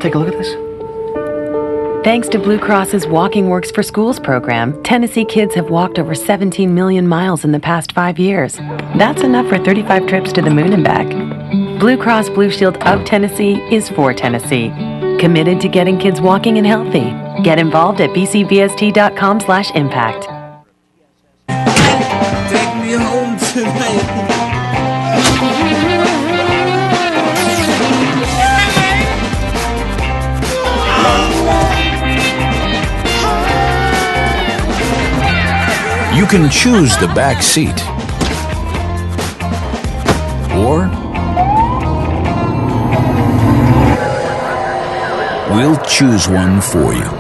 take a look at this? Thanks to Blue Cross's Walking Works for Schools program, Tennessee kids have walked over 17 million miles in the past 5 years. That's enough for 35 trips to the moon and back. Blue Cross Blue Shield of Tennessee is for Tennessee. Committed to getting kids walking and healthy. Get involved at bcbst.com/impact. Take me home tonight. You can choose the back seat, or we'll choose one for you.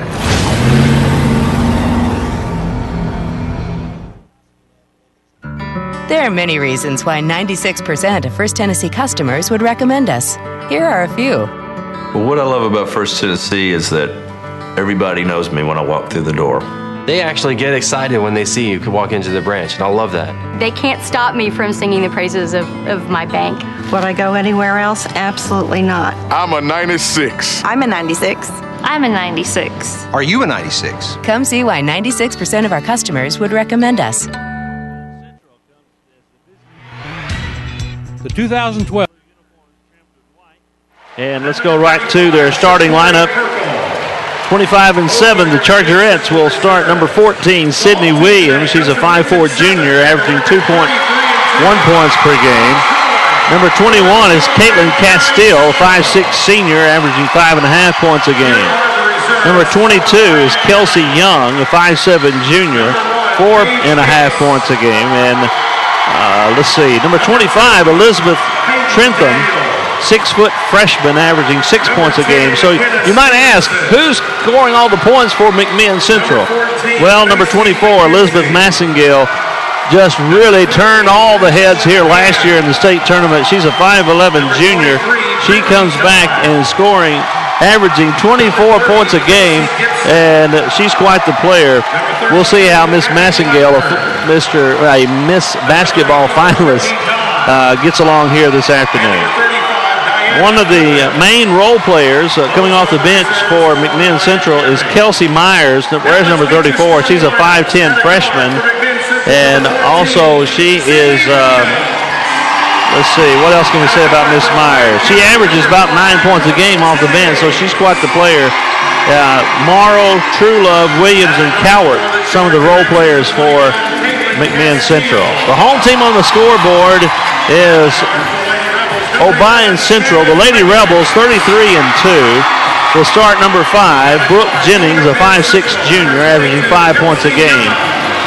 There are many reasons why 96% of First Tennessee customers would recommend us. Here are a few. Well, what I love about First Tennessee is that everybody knows me when I walk through the door. They actually get excited when they see you walk into the branch, and I love that. They can't stop me from singing the praises of my bank. Would I go anywhere else? Absolutely not. I'm a 96. I'm a 96. I'm a 96. Are you a 96? Come see why 96% of our customers would recommend us. The 2012. And let's go right to their starting lineup. 25-7, the Chargerettes will start number 14, Sydney Williams. She's a 5'4" junior, averaging 2.1 points per game. Number 21 is Caitlin Castile, 5'6" senior, averaging 5.5 points a game. Number 22 is Kelsey Young, a 5'7" junior, 4.5 points a game. And let's see, number 25, Elizabeth Trentham, 6-foot freshman, averaging 6 points a game. So you might ask, who's scoring all the points for McMinn Central? Well, number 24, Elizabeth Massengale, just really turned all the heads here last year in the state tournament. She's a 5'11" junior. She comes back and scoring, averaging 24 points a game, and she's quite the player. We'll see how Miss Massengale, Miss basketball finalist, gets along here this afternoon. One of the main role players coming off the bench for McMinn Central is Kelsey Myers. Where's number 34? She's a 5'10" freshman. And also she is, let's see, what else can we say about Miss Myers? She averages about 9 points a game off the bench, so she's quite the player. Morrow, Truelove, Williams, and Cowart, some of the role players for McMinn Central. The home team on the scoreboard is Obion Central. The Lady Rebels, 33-2, will start number 5, Brooke Jennings, a 5'6" junior, averaging 5 points a game.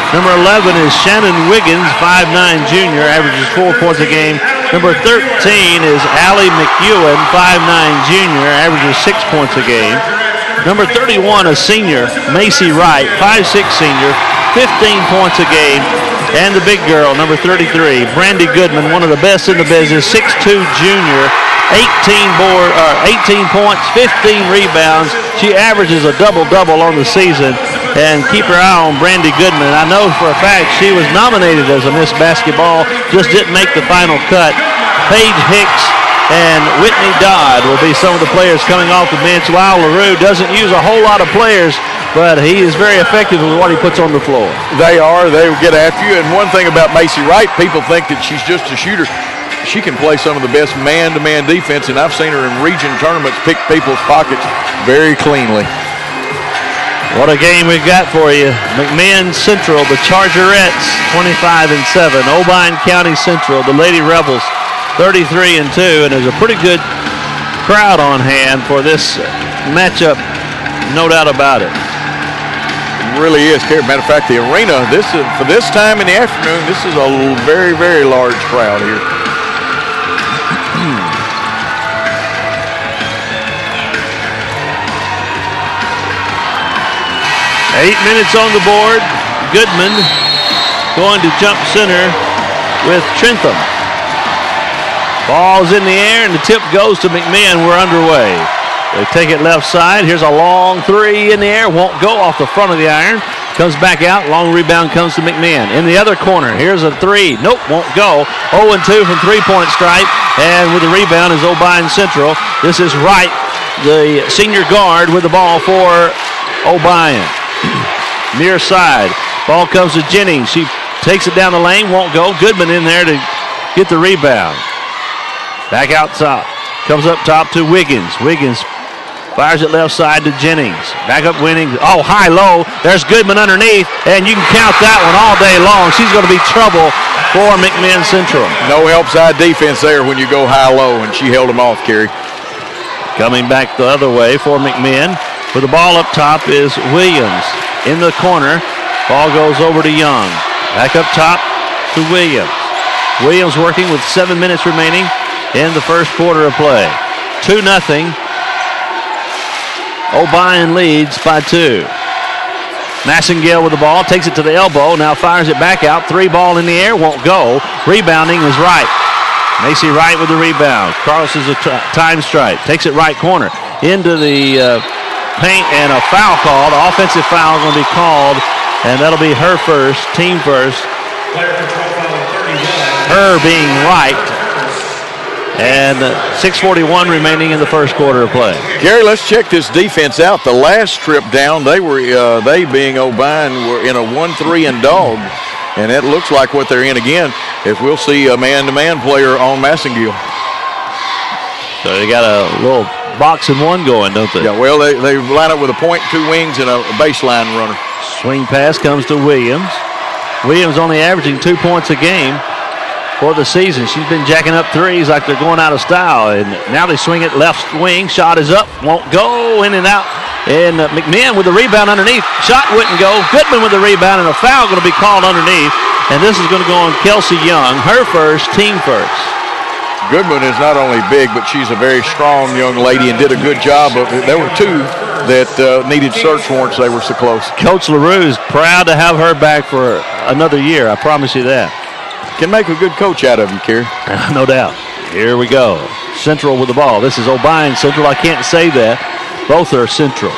Number 11 is Shannon Wiggins, 5'9" junior, averages 4 points a game. Number 13 is Allie McEwen, 5'9" junior, averages 6 points a game. Number 31, a senior, Macy Wright, 5'6" senior, 15 points a game. And the big girl, number 33, Brandy Goodman, one of the best in the business, 6'2" junior, 18 points, 15 rebounds. She averages a double-double on the season. And keep her eye on Brandy Goodman. I know for a fact she was nominated as a Miss Basketball, just didn't make the final cut. Paige Hicks and Whitney Dodd will be some of the players coming off the bench. Lyle LaRue doesn't use a whole lot of players, but he is very effective with what he puts on the floor. They will get after you. And one thing about Macy Wright, people think that she's just a shooter. She can play some of the best man-to-man defense, and I've seen her in region tournaments pick people's pockets very cleanly. What a game we've got for you. McMinn Central, the Chargerettes, 25-7. Obion County Central, the Lady Rebels, 33-2. And there's a pretty good crowd on hand for this matchup, no doubt about it. It really is. Matter of fact, the arena, for this time in the afternoon, this is a very, very large crowd here. 8 minutes on the board. Goodman going to jump center with Trentham. Ball's in the air, and the tip goes to McMinn. We're underway. They take it left side. Here's a long three in the air. Won't go off the front of the iron. Comes back out. Long rebound comes to McMinn. In the other corner, here's a three. Nope, won't go. 0-2 from three-point stripe. And with the rebound is Obion Central. This is Wright. the senior guard, with the ball for Obion. Near side. Ball comes to Jennings. She takes it down the lane, won't go. Goodman in there to get the rebound. Back out top. Comes up top to Wiggins. Wiggins fires it left side to Jennings. Back up winning. Oh, high-low. There's Goodman underneath, and you can count that one all day long. She's going to be trouble for McMinn Central. No help side defense there when you go high-low, and she held them off, Kerry. Coming back the other way for McMinn. With the ball up top is Williams. In the corner, ball goes over to Young. Back up top to Williams. Williams working with 7 minutes remaining in the first quarter of play. 2-0. Obion leads by 2. Massengale with the ball, takes it to the elbow, now fires it back out. 3 ball in the air, won't go. Rebounding is Wright. Macy Wright with the rebound. Crosses a time stripe, takes it right corner into the paint, and a foul called. Offensive foul going to be called, and that'll be her first, team first. Her being Wright. And 6:41 remaining in the first quarter of play. Gary, let's check this defense out. The last trip down, they being Obion were in a 1-3 and dog, and it looks like what they're in again. If we'll see a man-to-man player on Massengale. So they got a little box and one going, don't they? Yeah. Well, they line up with a point, 2 wings, and a baseline runner. Swing pass comes to Williams. Williams only averaging 2 points a game for the season. She's been jacking up threes like they're going out of style, and now they swing it left wing. Shot is up, won't go, in and out. And McMinn with the rebound underneath. Shot wouldn't go. Goodman with the rebound, and a foul going to be called underneath. And this is going to go on Kelsey Young, her first, team first. Goodman is not only big, but she's a very strong young lady and did a good job. There were 2 that needed search warrants. They were so close. Coach LaRue is proud to have her back for another year. I promise you that. Can make a good coach out of you, Kerry. No doubt. Here we go. Central with the ball. This is Obion Central. I can't say that. Both are Central.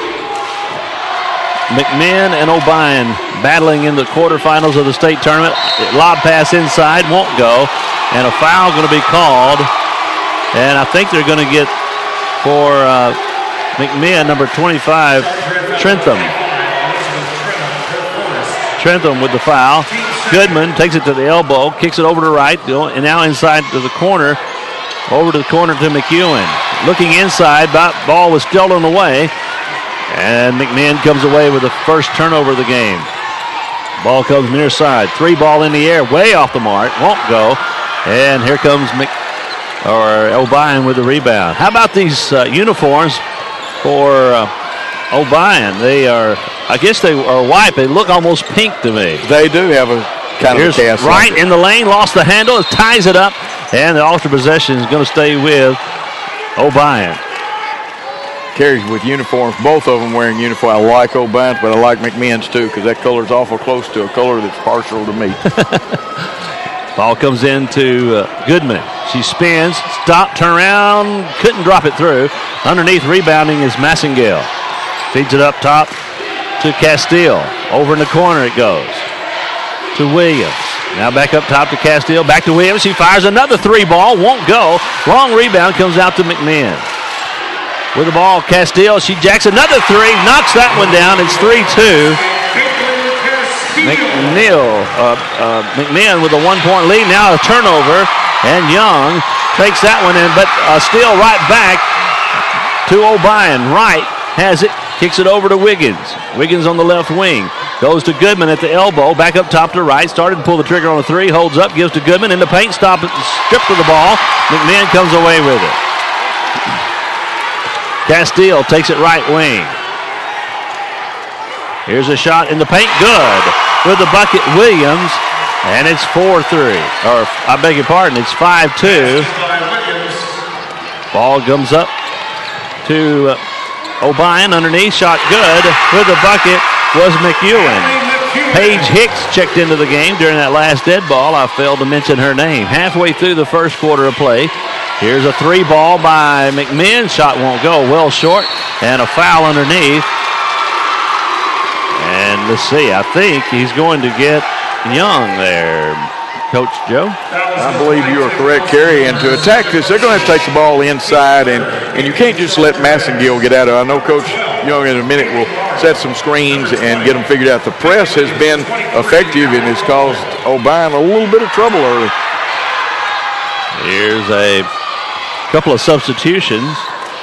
McMinn and Obion battling in the quarterfinals of the state tournament. Lob pass inside, won't go. And a foul going to be called. And I think they're going to get for McMinn, number 25, Trentham. Trentham with the foul. Goodman takes it to the elbow, kicks it over to right, and now inside to the corner. Over to the corner to McEwen. Looking inside, ball was still on the way. And McMinn comes away with the first turnover of the game. Ball comes near side. 3 ball in the air, way off the mark, won't go. And here comes Obion with the rebound. How about these uniforms for Obion? They are, I guess they are white. They look almost pink to me. They do have a kind of a cast. Right in the lane, lost the handle, it ties it up, and the ultra possession is going to stay with Obion. Carries with uniforms, both of them wearing uniform. I like Obion's, but I like McMinn's too, because that color is awful close to a color that's partial to me. Ball comes into Goodman. She spins, stop, turn around, couldn't drop it through. Underneath rebounding is Massengale. Feeds it up top to Castile. Over in the corner it goes to Williams. Now back up top to Castile, back to Williams. She fires another 3 ball, won't go. Long rebound comes out to McMinn. With the ball, Castile, she jacks another 3, knocks that one down. It's 3-2. McMinn with a 1-point lead, now a turnover, and Young takes that one in, but Steele right back to Obion. Wright has it, kicks it over to Wiggins. Wiggins on the left wing, goes to Goodman at the elbow, back up top to Wright, started to pull the trigger on a 3, holds up, gives to Goodman in the paint, stripped of the ball. McMinn comes away with it. Castile takes it right wing. Here's a shot in the paint, good. With the bucket, Williams, and it's 4-3. Or, I beg your pardon, it's 5-2. Ball comes up to Obion underneath, shot good. With the bucket was McEwen. Paige Hicks checked into the game during that last dead ball. I failed to mention her name. Halfway through the first quarter of play. Here's a 3 ball by McMinn. Shot won't go, well short, and a foul underneath. And let's see, I think he's going to get Young there. Coach Joe? I believe you are correct, Kerry. And to attack this, they're going to have to take the ball inside, and you can't just let Massengill get out of it. I know Coach Young in a minute will set some screens and get them figured out. The press has been effective and has caused Obion a little bit of trouble early. Here's a couple of substitutions.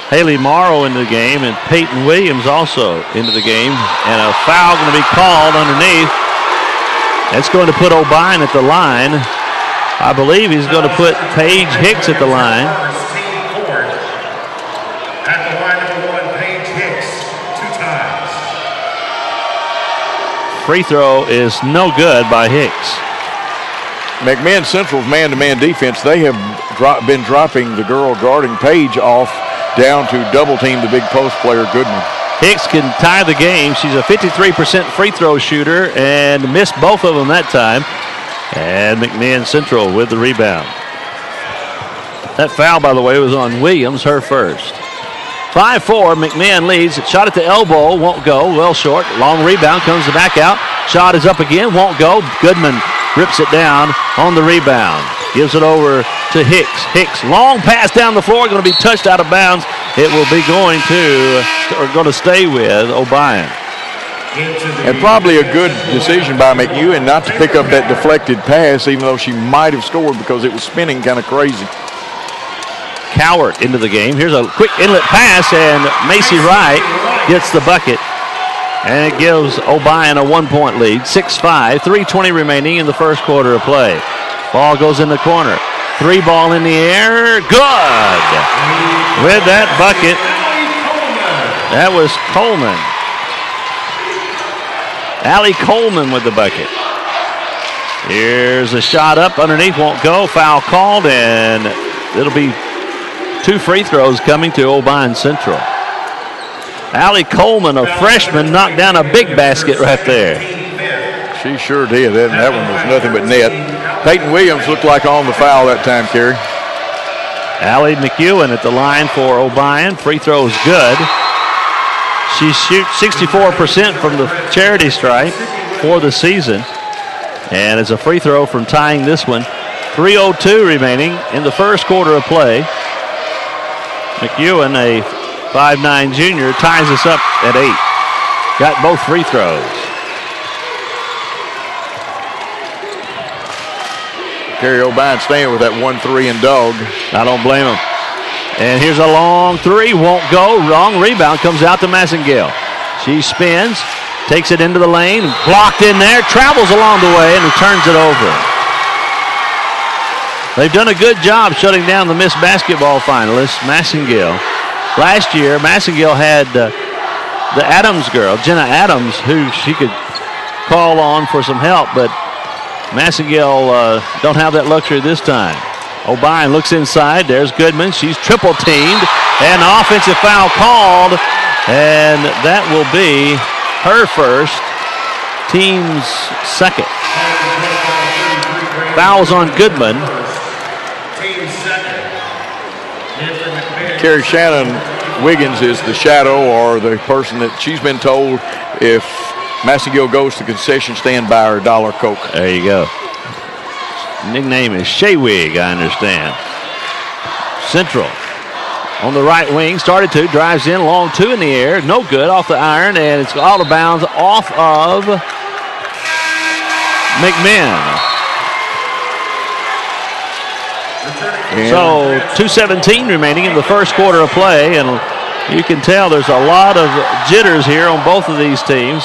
Haley Morrow into the game and Peyton Williams also into the game. And a foul going to be called underneath. That's going to put Obion at the line. I believe he's going to put Paige Hicks at the line. At the line number 1, Paige Hicks, 2 times. Free throw is no good by Hicks. McMinn Central's man-to-man defense, they have been dropping the girl guarding Paige off down to double-team the big post player Goodman. Hicks can tie the game. She's a 53% free throw shooter and missed both of them that time. And McMinn Central with the rebound. That foul, by the way, was on Williams, her first. 5-4, McMinn leads. Shot at the elbow, won't go, well short. Long rebound, comes the back out. Shot is up again, won't go. Goodman rips it down on the rebound. Gives it over to Hicks. Hicks, long pass down the floor, going to be touched out of bounds. It will be going to stay with Obion. And probably a good decision by McEwen not to pick up that deflected pass, even though she might have scored because it was spinning kind of crazy. Cowart into the game. Here's a quick inlet pass, and Macy Wright gets the bucket. And it gives Obion a 1-point lead, 6-5, 3:20 remaining in the first quarter of play. Ball goes in the corner. 3 ball in the air, good. With that bucket, that was Coleman. Allie Coleman with the bucket. Here's a shot up underneath, won't go. Foul called, and it'll be 2 free throws coming to Obion Central. Allie Coleman, a freshman, knocked down a big basket right there. She sure did. That one was nothing but net. Peyton Williams looked like on the foul that time, Kerry. Allie McEwen at the line for Obion. Free throw is good. She shoots 64% from the charity stripe for the season. And it's a free throw from tying this one. 3:02 remaining in the first quarter of play. McEwen, a 5'9" junior, ties us up at 8. Got both free throws. Kerry Obion staying with that 1-3 and dog. I don't blame him. And here's a long 3, won't go. Wrong rebound, comes out to Massengill. She spins, takes it into the lane, blocked in there, travels along the way, and returns it over. They've done a good job shutting down the Miss Basketball finalist, Massengill. Last year, Massengill had the Adams girl, Jenna Adams, who she could call on for some help, but Massengill don't have that luxury this time. Obion looks inside. There's Goodman. She's triple teamed. And an offensive foul called. And that will be her first, team's second. Fouls on Goodman. Kerry Shannon Wiggins is the shadow, or the person that she's been told if Massengill goes to concession stand by her $1 Coke. There you go. Nickname is Shaywig, I understand. Central on the right wing, started to, drives in, long 2 in the air, no good, off the iron, and it's out of bounds off of McMinn. So 2:17 remaining in the first quarter of play, and you can tell there's a lot of jitters here on both of these teams.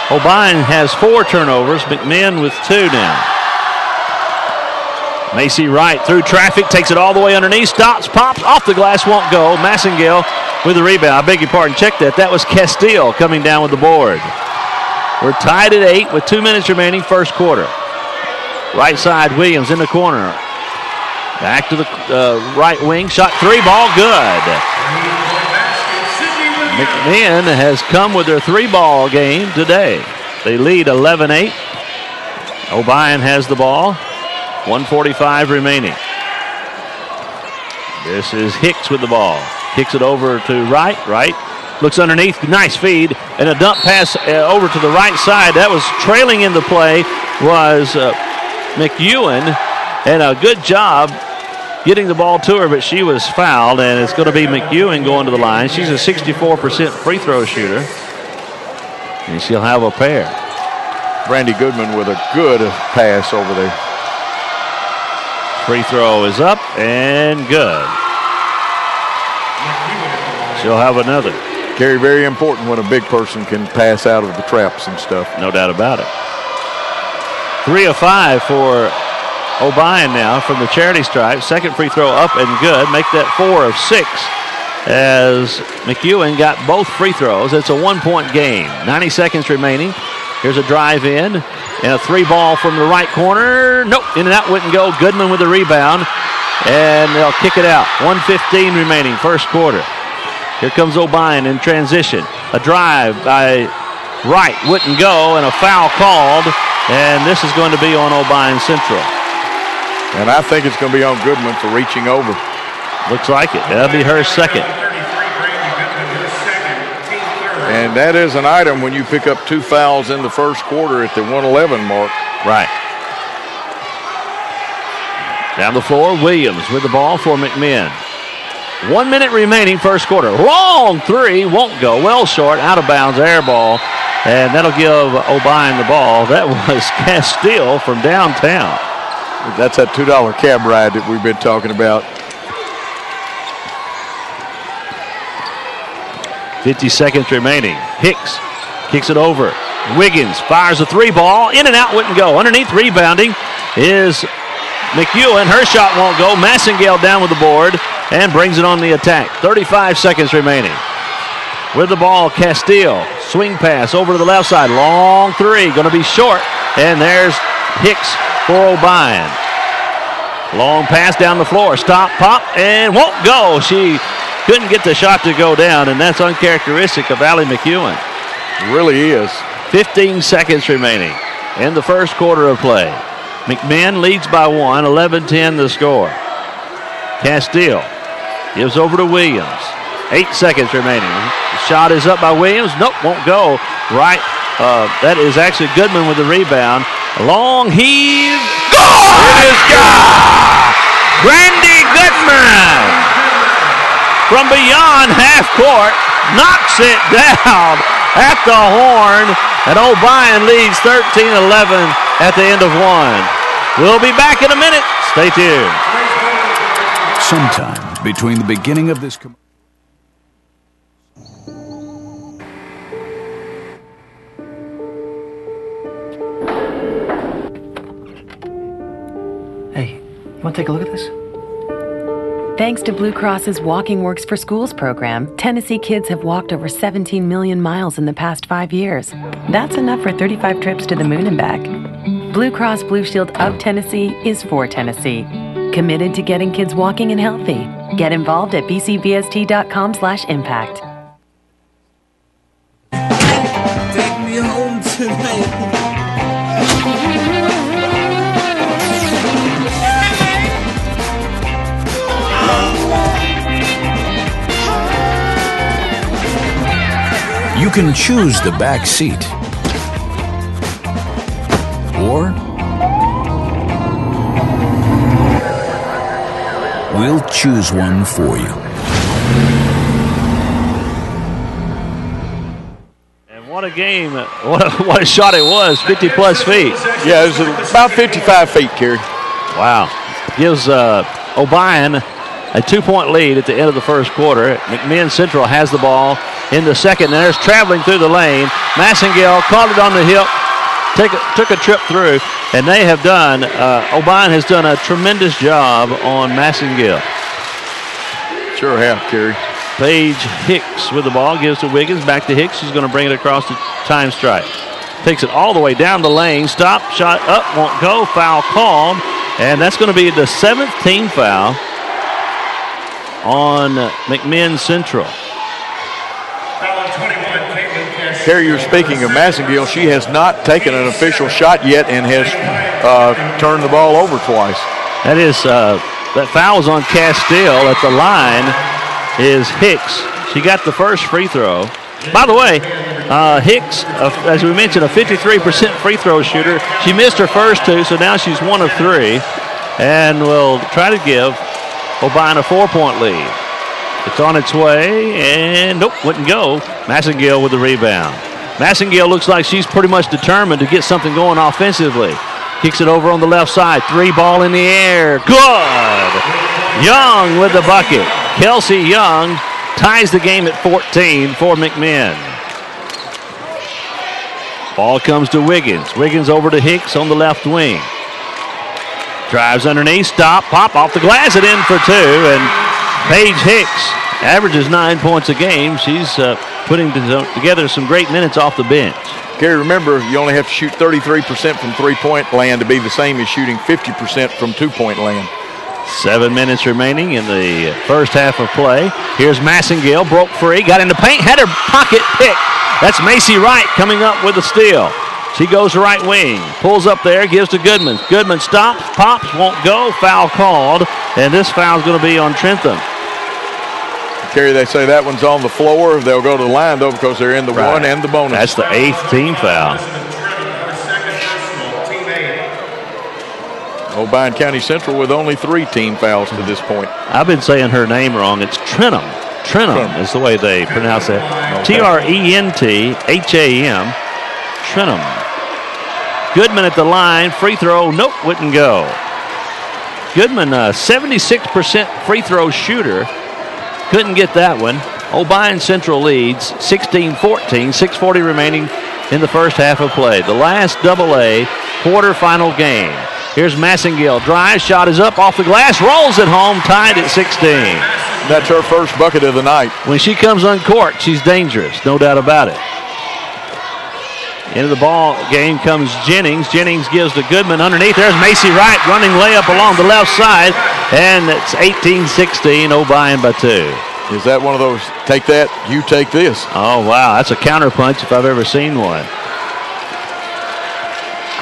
Obion has 4 turnovers, McMinn with 2 now. Macy Wright through traffic, takes it all the way underneath, stops, pops, off the glass, won't go. Massengill with the rebound. I beg your pardon, check that. That was Castile coming down with the board. We're tied at 8 with 2 minutes remaining, first quarter. Right side, Williams in the corner. Back to the right wing, shot 3, ball good. McMinn has come with their 3-ball game today. They lead 11-8. Obion has the ball. 1:45 remaining. This is Hicks with the ball. Kicks it over to Wright. Wright looks underneath. Nice feed. And a dump pass over to the right side. That was trailing in the play was McEwen. And a good job getting the ball to her, but she was fouled, and it's going to be McEwen going to the line. She's a 64% free throw shooter, and she'll have a pair. Brandy Goodman with a good pass over there. Free throw is up and good. She'll have another. Gary, very important when a big person can pass out of the traps and stuff. No doubt about it. 3 of 5 for Obion now from the charity stripe. Second free throw up and good. Make that 4 of 6 as McEwen got both free throws. It's a 1-point game. 90 seconds remaining. Here's a drive in and a 3-ball from the right corner. Nope, in and out wouldn't go. Goodman with the rebound, and they'll kick it out. 1:15 remaining, first quarter. Here comes Obion in transition. A drive by Wright wouldn't go, and a foul called, and this is going to be on Obion Central. And I think it's going to be on Goodman for reaching over. Looks like it. That'll be her second. And that is an item when you pick up 2 fouls in the first quarter at the 1:11 mark. Right. Down the floor, Williams with the ball for McMinn. 1 minute remaining, first quarter. Long three, won't go. Well short, out of bounds, air ball. And that'll give Obion the ball. That was Castile from downtown. That's that $2 cab ride that we've been talking about. 50 seconds remaining. Hicks kicks it over. Wiggins fires a 3-ball. In and out wouldn't go. Underneath rebounding is McEwen. Her shot won't go. Massengale down with the board and brings it on the attack. 35 seconds remaining. With the ball, Castile. Swing pass over to the left side. Long three. Going to be short. And there's Hicks for Obion. Long pass down the floor. Stop, pop, and won't go. She couldn't get the shot to go down, and that's uncharacteristic of Allie McEwen. It really is. 15 seconds remaining in the first quarter of play. McMinn leads by 1, 11-10 the score. Castile gives over to Williams. 8 seconds remaining. The shot is up by Williams. Nope, won't go. Right. That is actually Goodman with the rebound. A long heave. Good! It is good! Brandy Goodman from beyond half court knocks it down at the horn, and Obion leads 13-11 at the end of 1. We'll be back in a minute. Stay tuned. Sometime between the beginning of this Hey, you want to take a look at this? Thanks to Blue Cross's Walking Works for Schools program, Tennessee kids have walked over 17 million miles in the past 5 years. That's enough for 35 trips to the moon and back. Blue Cross Blue Shield of Tennessee is for Tennessee. Committed to getting kids walking and healthy. Get involved at bcbst.com/impact. Take me home tonight. You can choose the back seat, or we'll choose one for you. And what a game, what a shot it was, 50-plus feet. Yeah, it was about 55 feet, Kerry. Wow. Gives Obion a 2-point lead at the end of the first quarter. McMinn Central has the ball in the second. There's traveling through the lane. Massengale caught it on the hip, took a trip through, and they have done, Obion has done a tremendous job on Massengale. Sure have, Kerry. Paige Hicks with the ball, gives to Wiggins, back to Hicks. She's going to bring it across the time stripe. Takes it all the way down the lane. Stop, shot up, won't go. Foul called, and that's going to be the 7th team foul on McMinn Central. Kerry, you're speaking of Massengale. She has not taken an official shot yet and has turned the ball over twice. That is, that foul is on Castile. At the line is Hicks. She got the first free throw. By the way, Hicks, as we mentioned, a 53% free throw shooter. She missed her first 2, so now she's 1 of 3. and will try to give Obion a 4-point lead. It's on its way, and nope, wouldn't go. Massengill with the rebound. Massengill looks like she's pretty much determined to get something going offensively. Kicks it over on the left side. 3 ball in the air. Good! Young with the bucket. Kelsey Young ties the game at 14 for McMinn. Ball comes to Wiggins. Wiggins over to Hicks on the left wing. Drives underneath, stop, pop off the glass and in for 2. And Paige Hicks averages 9 points a game. She's putting together some great minutes off the bench. Gary, remember, you only have to shoot 33% from three-point land to be the same as shooting 50% from two-point land. 7 minutes remaining in the first half of play. Here's Massengill, broke free, got in the paint, had her pocket picked. That's Macy Wright coming up with a steal. She goes to right wing, pulls up there, gives to Goodman. Goodman stops, pops, won't go, foul called, and this foul's going to be on Trentham. Kerry, they say that one's on the floor. They'll go to the line, though, because they're in the one and the bonus. That's the 8th team foul. Obion County Central with only 3 team fouls to this point. I've been saying her name wrong. It's Trentham. Trentham is the way they pronounce it. Okay. Trentham. Trentham. Goodman at the line. Free throw. Nope, wouldn't go. Goodman, a 76% free throw shooter. Couldn't get that one. Obion Central leads 16-14, 6:40 remaining in the first half of play. The last AA quarterfinal game. Here's Massengill. Drive, shot is up off the glass, rolls it home, tied at 16. That's her first bucket of the night. When she comes on court, she's dangerous, no doubt about it. Into the ball game comes Jennings. Jennings gives to Goodman underneath. There's Macy Wright running layup along the left side. And it's 18-16, Obion by 2. Is that one of those, take that, you take this? Oh, wow. That's a counter punch if I've ever seen one.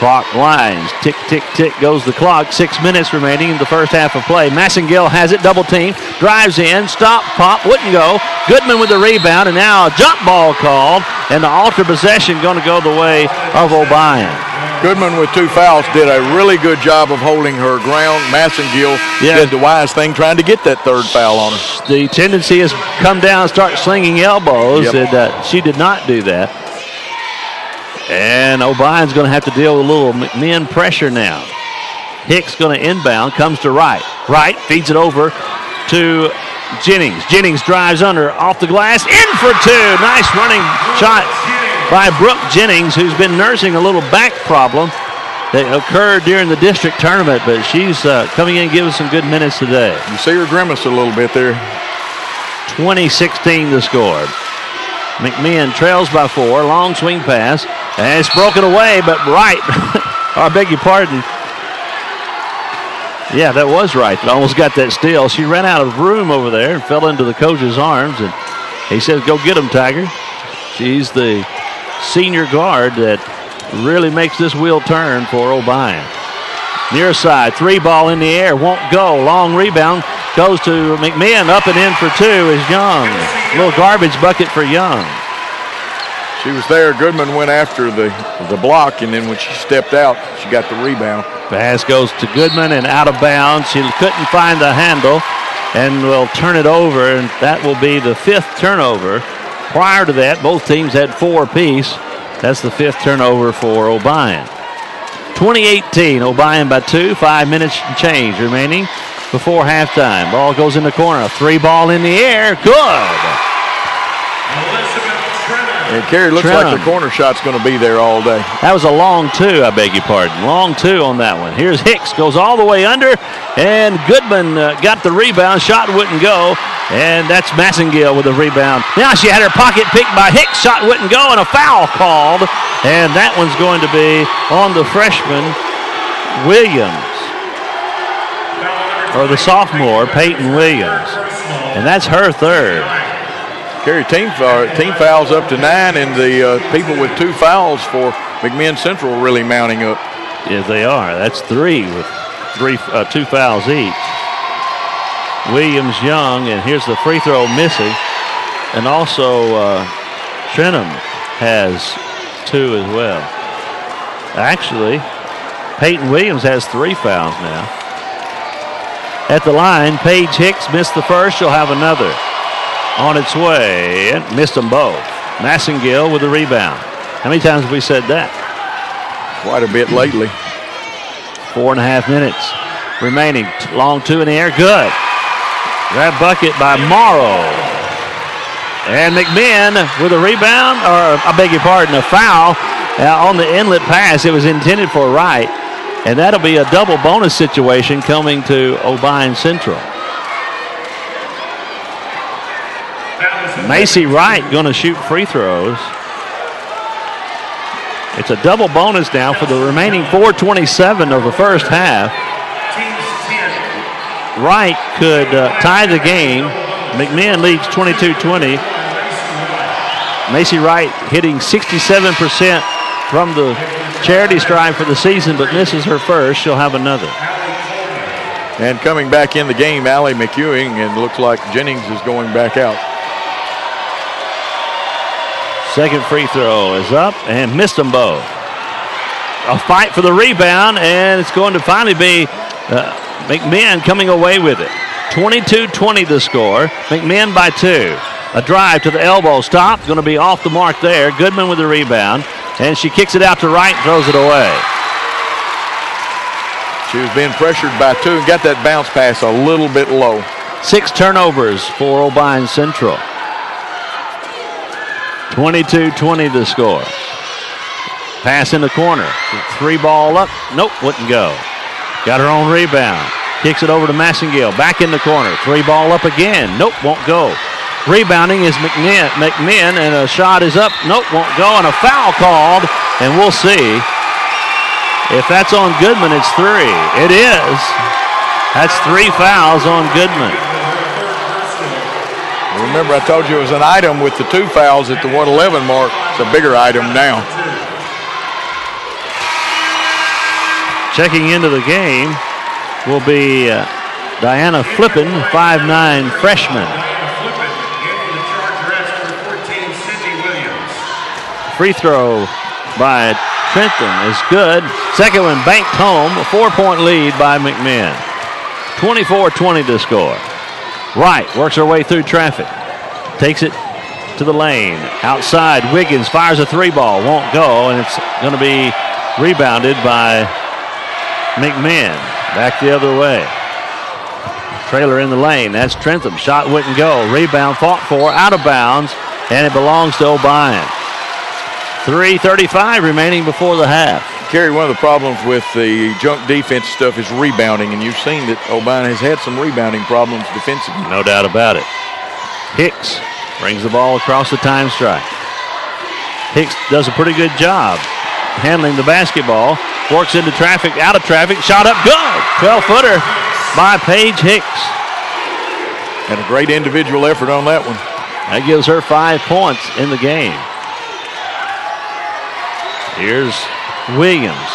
Clock lines. Tick, tick, tick goes the clock. 6 minutes remaining in the first half of play. Massengill has it, double team. Drives in, stop, pop, wouldn't go. Goodman with the rebound, and now a jump ball called. And the alter possession going to go the way of Obion. Goodman with 2 fouls did a really good job of holding her ground. Massengill did the wise thing, trying to get that 3rd foul on her. The tendency is come down and start slinging elbows, and she did not do that. And Obion's going to have to deal with a little McMinn pressure now. Hicks going to inbound, comes to Wright. Wright feeds it over to Jennings. Jennings drives under, off the glass, in for 2. Nice running shot by Brooke Jennings, who's been nursing a little back problem that occurred during the district tournament, but she's coming in and giving some good minutes today. You see her grimace a little bit there. 20-16 the score. McMinn trails by 4. Long swing pass. And it's broken away, but Wright, I beg your pardon. Yeah, that was Wright that almost got that steal. She ran out of room over there and fell into the coach's arms. And he says, go get him, Tiger. She's the senior guard that really makes this wheel turn for Obion. Near side, 3 ball in the air, won't go. Long rebound goes to McMinn, up and in for 2 is Young. A little garbage bucket for Young. She was there. Goodman went after the block, and then when she stepped out, she got the rebound. Pass goes to Goodman and out of bounds. She couldn't find the handle and will turn it over, and that will be the 5th turnover. Prior to that, both teams had 4 apiece. That's the 5th turnover for Obion. 20-18, Obion by 2, 5 minutes and change remaining before halftime. Ball goes in the corner, 3 ball in the air, good. And Kerry, looks like the corner shot's going to be there all day. That was a long 2, I beg your pardon. Long 2 on that one. Here's Hicks, goes all the way under, and Goodman got the rebound. Shot wouldn't go, and that's Massengill with the rebound. Now she had her pocket picked by Hicks. Shot wouldn't go, and a foul called, and that one's going to be on the freshman, Williams, or the sophomore, Peyton Williams, and that's her 3rd. Kerry, team fouls up to 9, and the people with 2 fouls for McMinn Central really mounting up. Yes, they are. That's 3 with 2 fouls each. Williams, Young, and here's the free throw missing. And also Trentham has 2 as well. Actually, Peyton Williams has 3 fouls now. at the line. Paige Hicks missed the first. She'll have another on its way. And missed them both. Massengill with the rebound. How many times have we said that? Quite a bit lately. 4.5 minutes remaining. Long two in the air. Good. Grab bucket by Morrow. And McMinn with a rebound, or I beg your pardon, a foul on the inlet pass. It was intended for Wright. And that'll be a double bonus situation coming to Obion Central. Macy Wright going to shoot free throws. It's a double bonus now for the remaining 4:27 of the first half. Wright could tie the game. McMinn leads 22-20. Macy Wright hitting 67% from the charity stripe for the season, but misses her first. She'll have another. And coming back in the game, Allie McEwing, and looks like Jennings is going back out. Second free throw is up and missed them both. A fight for the rebound, and it's going to finally be McMinn coming away with it. 22-20 the score. McMinn by 2. A drive to the elbow. Stop. Going to be off the mark there. Goodman with the rebound. And she kicks it out to Wright, throws it away. She was being pressured by 2 and got that bounce pass a little bit low. 6 turnovers for Obion Central. 22-20 the score. Pass in the corner. 3 ball up. Nope, wouldn't go. Got her own rebound. Kicks it over to Massengill. Back in the corner. 3 ball up again. Nope, won't go. Rebounding is McMinn, and a shot is up. Nope, won't go, and a foul called, and we'll see. If that's on Goodman, it's 3. It is. That's 3 fouls on Goodman. Remember, I told you it was an item with the 2 fouls at the 111 mark. It's a bigger item now. Checking into the game will be Diana Flippin, 5'9" freshman. Free throw by Trentham is good. Second one banked home. A 4-point lead by McMinn. 24-20 to score. Wright works her way through traffic. Takes it to the lane. Outside, Wiggins fires a 3-ball. Won't go, and it's going to be rebounded by McMinn. Back the other way. Trailer in the lane. That's Trentham. Shot wouldn't go. Rebound fought for. Out of bounds, and it belongs to Obion. 3:35 remaining before the half. Kerry, one of the problems with the junk defense stuff is rebounding, and you've seen that Obion has had some rebounding problems defensively. No doubt about it. Hicks brings the ball across the time stripe. Hicks does a pretty good job handling the basketball. Works into traffic, out of traffic, shot up, good. 12-footer by Paige Hicks. And a great individual effort on that one. That gives her 5 points in the game. Here's Williams.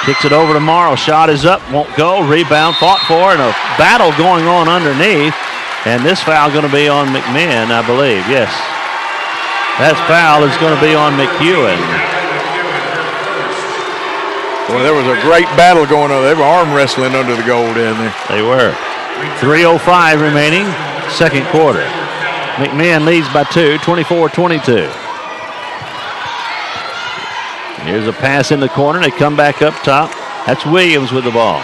Kicks it over to Morrow. Shot is up. Won't go. Rebound fought for, and a battle going on underneath. And this foul going to be on McMinn, I believe. Yes. That foul is going to be on McEwen. Well, there was a great battle going on. They were arm wrestling under the goal down there. They were. 3:05 remaining. Second quarter. McMinn leads by 2, 24-22. Here's a pass in the corner. They come back up top. That's Williams with the ball.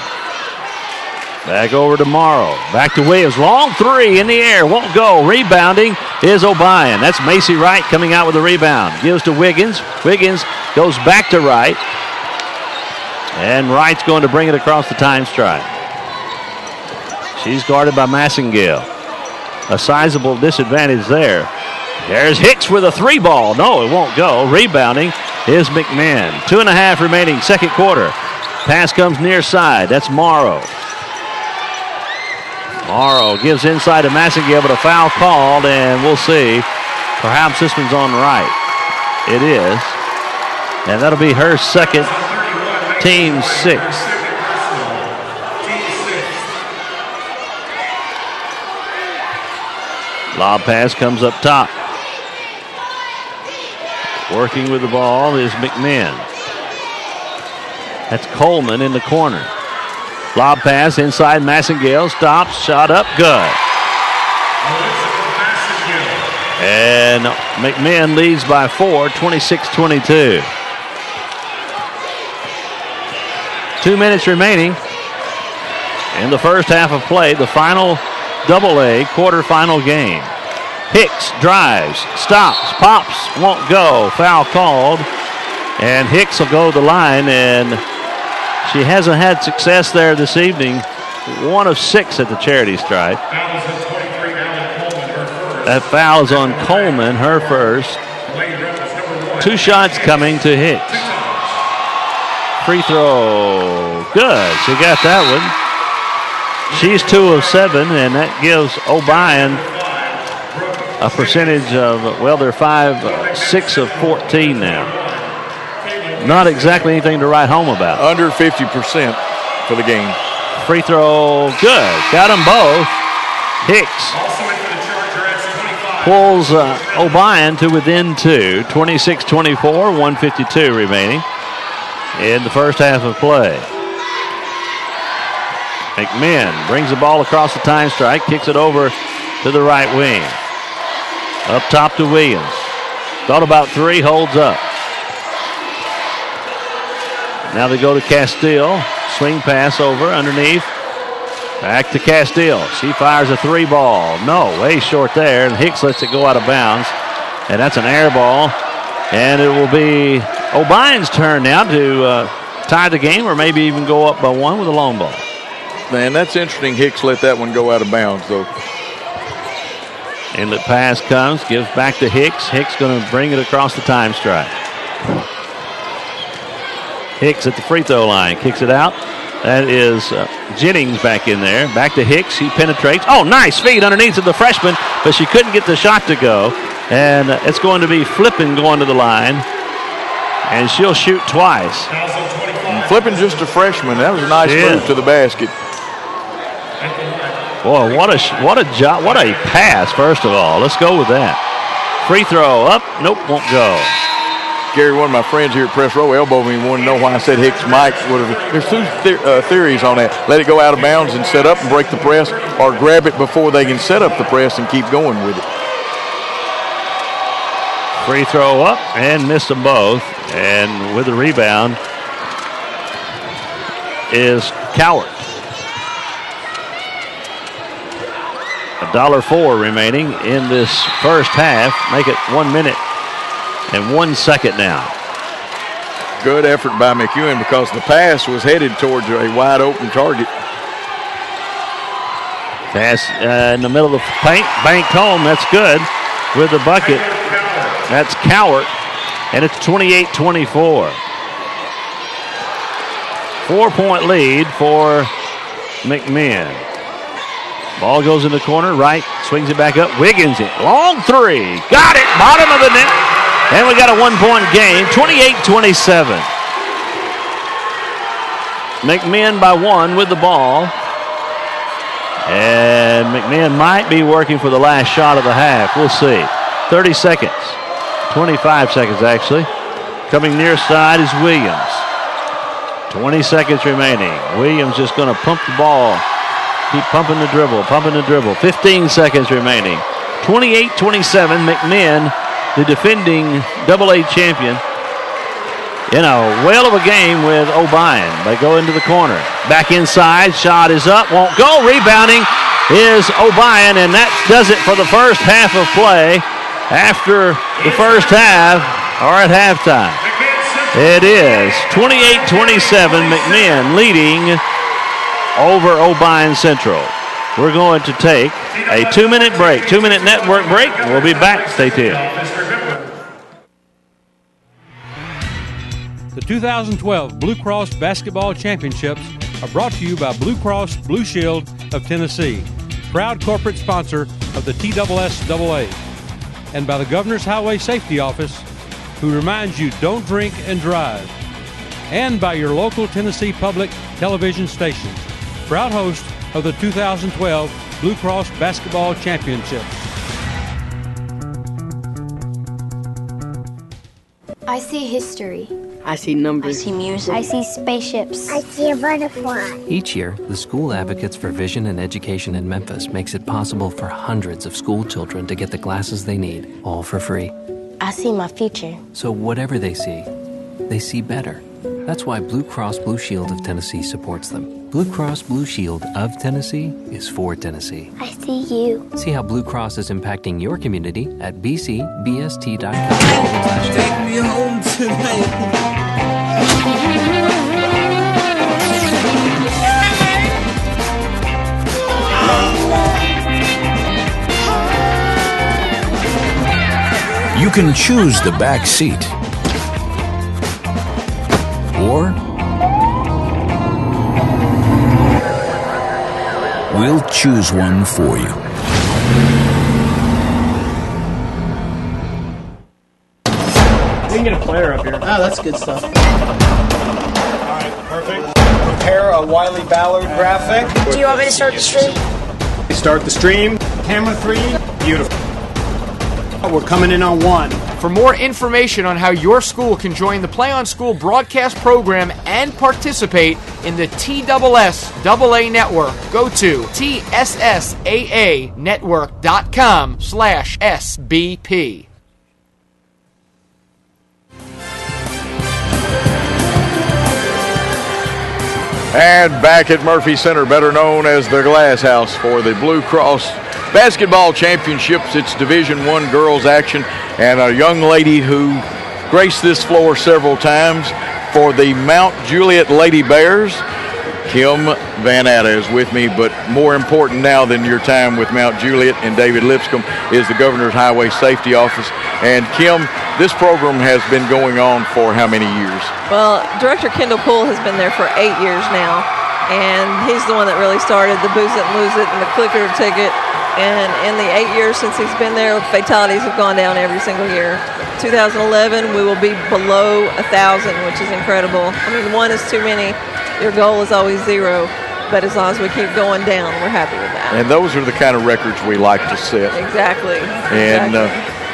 Back over to Morrow. Back to Williams. Long 3 in the air. Won't go. Rebounding is Obion. That's Macy Wright coming out with the rebound. Gives to Wiggins. Wiggins goes back to Wright. And Wright's going to bring it across the time stripe. She's guarded by Massengill. A sizable disadvantage there. There's Hicks with a 3-ball. No, it won't go. Rebounding is McMinn. 2.5 remaining, second quarter. Pass comes near side. That's Morrow. Morrow gives inside to Massengill, but a foul called, and we'll see. Perhaps this one's on Wright. It is. And that'll be her second, team 6th. Lob pass comes up top. Working with the ball is McMinn. That's Coleman in the corner. Lob pass inside Massengale. Stops. Shot up. Good. And McMinn leads by 4, 26-22. 2 minutes remaining in the first half of play, the final AA quarterfinal game. Hicks drives, stops, pops, won't go. Foul called. And Hicks will go to the line, and she hasn't had success there this evening. 1 of 6 at the charity stripe. That foul is on Coleman, her first. 2 shots coming to Hicks. Free throw, good. She got that one. She's 2 of 7, and that gives Obion a percentage of, well, they're 6 of 14 now. Not exactly anything to write home about. Under 50% for the game. Free throw, good. Got them both. Hicks pulls Obion to within 2. 26-24, 1:52 remaining in the first half of play. McMinn brings the ball across the time strike, kicks it over to the right wing. Up top to Williams. Thought about 3, holds up. Now they go to Castile. Swing pass over underneath. Back to Castile. She fires a 3 ball. No, way short there. And Hicks lets it go out of bounds. And that's an air ball. And it will be Obion's turn now to tie the game or maybe even go up by 1 with a long ball. Man, that's interesting. Hicks let that one go out of bounds, though. Inlet pass comes, gives back to Hicks. Hicks going to bring it across the time strike. Hicks at the free throw line, kicks it out. That is Jennings back in there. Back to Hicks, he penetrates. Oh, nice feed underneath of the freshman, but she couldn't get the shot to go. And it's going to be Flippin going to the line. And she'll shoot twice. And Flippin just a freshman. That was a nice move to the basket. Boy, what a job, what a pass, first of all. Let's go with that. Free throw up, nope, won't go. Gary, one of my friends here at Press Row elbowed me and wanted to know why I said Hicks Mike would have. There's 2 theories on that. Let it go out of bounds and set up and break the press, or grab it before they can set up the press and keep going with it. Free throw up and missed them both. And with the rebound is Cowart. $1.04 remaining in this first half. Make it 1 minute and 1 second now. Good effort by McEwen because the pass was headed towards a wide open target. Pass in the middle of the paint, banked home. That's good with the bucket. That's Cowart, and it's 28-24. 4-point lead for McMinn. Ball goes in the corner, right, swings it back up. Wiggins it, long 3, got it, bottom of the net. And we got a 1-point game, 28-27. McMinn by 1 with the ball. And McMinn might be working for the last shot of the half. We'll see. 30 seconds, 25 seconds actually. Coming near side is Williams. 20 seconds remaining. Williams just going to pump the ball. Keep pumping the dribble, 15 seconds remaining. 28-27, McMinn, the defending AA champion, in a whale of a game with Obion. They go into the corner. Back inside, shot is up, won't go. Rebounding is Obion, and that does it for the first half of play. After the first half, or at halftime. It is 28-27, McMinn leading over Obion Central. We're going to take a 2-minute break, 2-minute network break. We'll be back. Stay tuned. The 2012 Blue Cross Basketball Championships are brought to you by Blue Cross Blue Shield of Tennessee, proud corporate sponsor of the TSSAA, and by the Governor's Highway Safety Office, who reminds you don't drink and drive, and by your local Tennessee public television stations, proud host of the 2012 Blue Cross Basketball Championships. I see history. I see numbers. I see music. I see spaceships. I see a butterfly. Each year, the School Advocates for Vision and Education in Memphis makes it possible for hundreds of school children to get the glasses they need, all for free. I see my future. So whatever they see better. That's why Blue Cross Blue Shield of Tennessee supports them. Blue Cross Blue Shield of Tennessee is for Tennessee. I see you. See how Blue Cross is impacting your community at bcbst.com. Take me home tonight. You can choose the back seat. Or we'll choose one for you. We can get a player up here. Oh, that's good stuff. All right, perfect. Prepare a Wiley Ballard graphic. Do you want me to start the stream? Start the stream. Camera 3. Beautiful. We're coming in on 1. For more information on how your school can join the Play on School broadcast program and participate in the TSSAA network, go to TSSAAnetwork.com/SBP. And back at Murphy Center, better known as the Glass House, for the Blue Cross Basketball Championships. It's Division I girls action, and a young lady who graced this floor several times for the Mount Juliet Lady Bears. Kim Van Atta is with me, but more important now than your time with Mount Juliet and David Lipscomb is the Governor's Highway Safety Office. And Kim, this program has been going on for how many years? Well, Director Kendall Poole has been there for 8 years now, and he's the one that really started the Booze It and Lose It and the clicker ticket. And in the 8 years since he's been there, fatalities have gone down every single year. 2011, we will be below 1,000, which is incredible. I mean, 1 is too many. Your goal is always 0. But as long as we keep going down, we're happy with that. And those are the kind of records we like to set. Exactly. And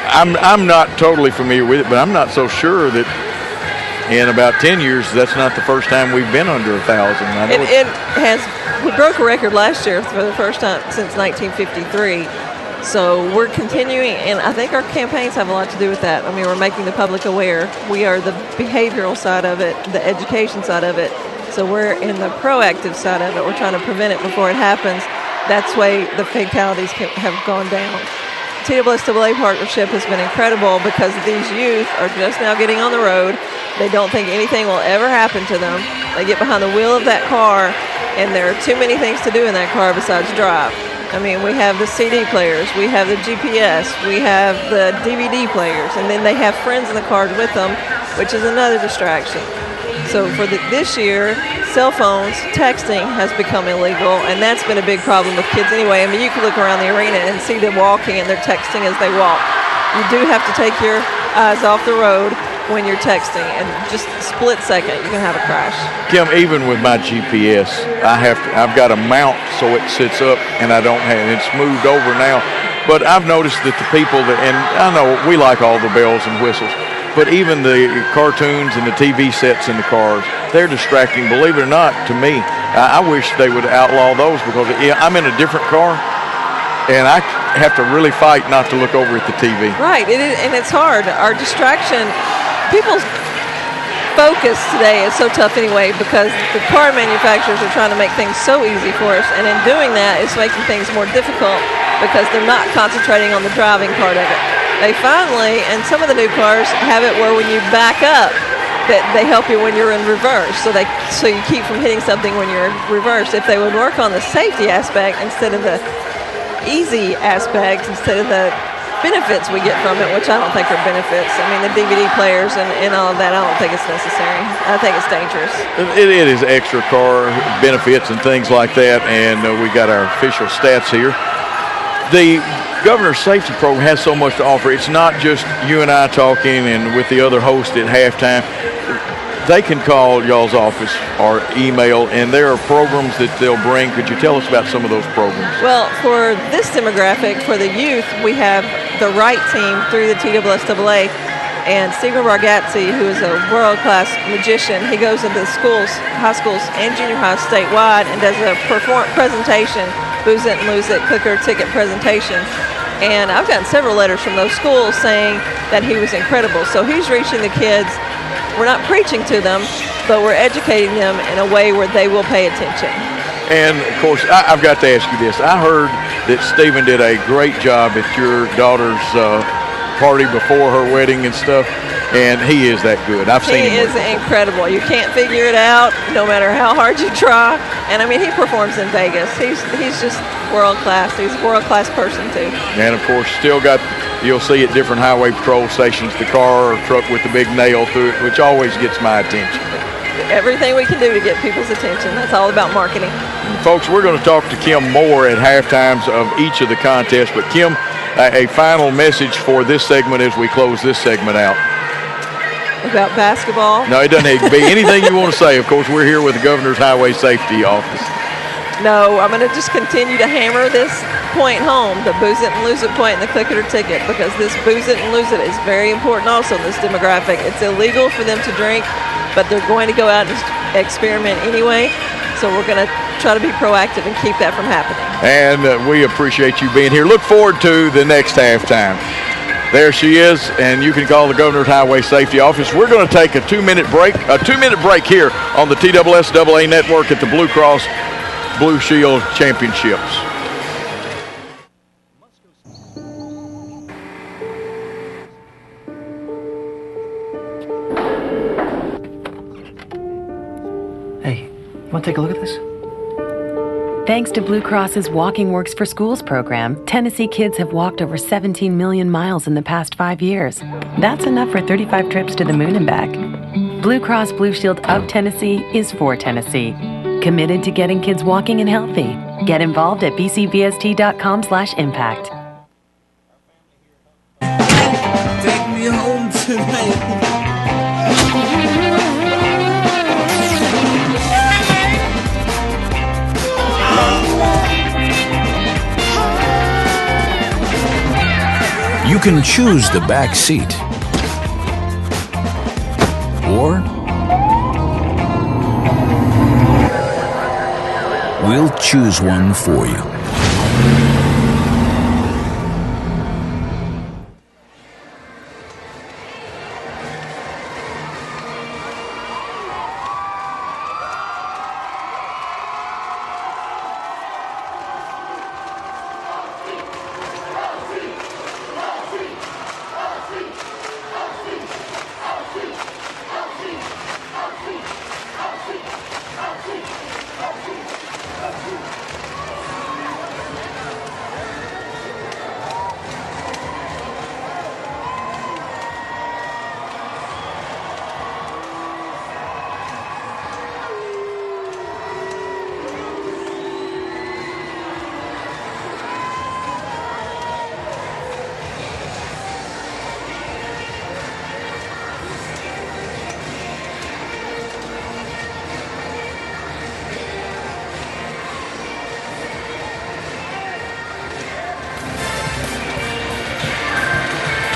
I'm not totally familiar with it, but I'm not so sure that in about 10 years, that's not the first time we've been under 1,000. It has. We broke a record last year for the first time since 1953. So we're continuing, and I think our campaigns have a lot to do with that. I mean, we're making the public aware. We are the behavioral side of it, the education side of it. So we're in the proactive side of it. We're trying to prevent it before it happens. That's why the fatalities have gone down. TSSAA partnership has been incredible because these youth are just now getting on the road. They don't think anything will ever happen to them. They get behind the wheel of that car, and there are too many things to do in that car besides drive. I mean, we have the CD players, we have the GPS, we have the DVD players, and then they have friends in the cars with them, which is another distraction. So for this year, cell phones, texting has become illegal, and that's been a big problem with kids anyway. I mean, you can look around the arena and see them walking, and they're texting as they walk. You do have to take your eyes off the road when you're texting, and just a split second, you can have a crash. Kim, even with my GPS, I've got a mount so it sits up, and I don't have it's moved over now. But I've noticed that the people and I know we like all the bells and whistles, but even the cartoons and the TV sets in the cars, they're distracting. Believe it or not, to me, I wish they would outlaw those because I'm in a different car, and I have to really fight not to look over at the TV. Right, and it's hard. Our distraction. People's focus today is so tough anyway because the car manufacturers are trying to make things so easy for us, and in doing that, it's making things more difficult because they're not concentrating on the driving part of it. They finally, and some of the new cars have it where when you back up, that they help you when you're in reverse, so you keep from hitting something when you're in reverse. If they would work on the safety aspect instead of the easy aspect, instead of the benefits we get from it, which I don't think are benefits. I mean, the DVD players and all of that, I don't think it's necessary. I think it's dangerous. It is extra car benefits and things like that, and we got our official stats here. The Governor's Safety Program has so much to offer. It's not just you and I talking and with the other host at halftime. They can call y'all's office or email, and there are programs that they'll bring. Could you tell us about some of those programs? Well, for this demographic, for the youth, we have the right team through the TSSAA, And Stephen Bargatze, who is a world-class magician, he goes into the schools, high schools and junior high statewide and does a presentation, Booze It and Lose It, clicker ticket presentation. And I've gotten several letters from those schools saying that he was incredible. So he's reaching the kids. We're not preaching to them, but we're educating them in a way where they will pay attention. And, of course, I've got to ask you this. I heard that Stephen did a great job at your daughter's party before her wedding and stuff, and he is that good. I've seen him. He is incredible. You can't figure it out no matter how hard you try. And I mean, he performs in Vegas. He's just world class. He's a world class person too. And of course, still got, you'll see at different highway patrol stations the car or truck with the big nail through it, which always gets my attention. Everything we can do to get people's attention. That's all about marketing. Folks, we're going to talk to Kim Moore at halftimes of each of the contests. But Kim, a final message for this segment as we close this segment out. About basketball? No, it doesn't have to be anything you want to say. Of course, we're here with the Governor's Highway Safety Office. No, I'm going to just continue to hammer this point home, the Booze It and Lose It point and the click it or ticket, because this Booze It and Lose It is very important also in this demographic. It's illegal for them to drink, but they're going to go out and experiment anyway. So we're going to try to be proactive and keep that from happening. And we appreciate you being here. Look forward to the next halftime. There she is, and you can call the Governor's Highway Safety Office. We're going to take a 2-minute break here on the TSSAA network at the Blue Cross Blue Shield Championships. Hey, want to take a look at this? Thanks to Blue Cross's Walking Works for Schools program, Tennessee kids have walked over 17 million miles in the past 5 years. That's enough for 35 trips to the moon and back. Blue Cross Blue Shield of Tennessee is for Tennessee. Committed to getting kids walking and healthy. Get involved at bcbst.com/impact. Take me home tonight. You can choose the back seat, or we'll choose one for you.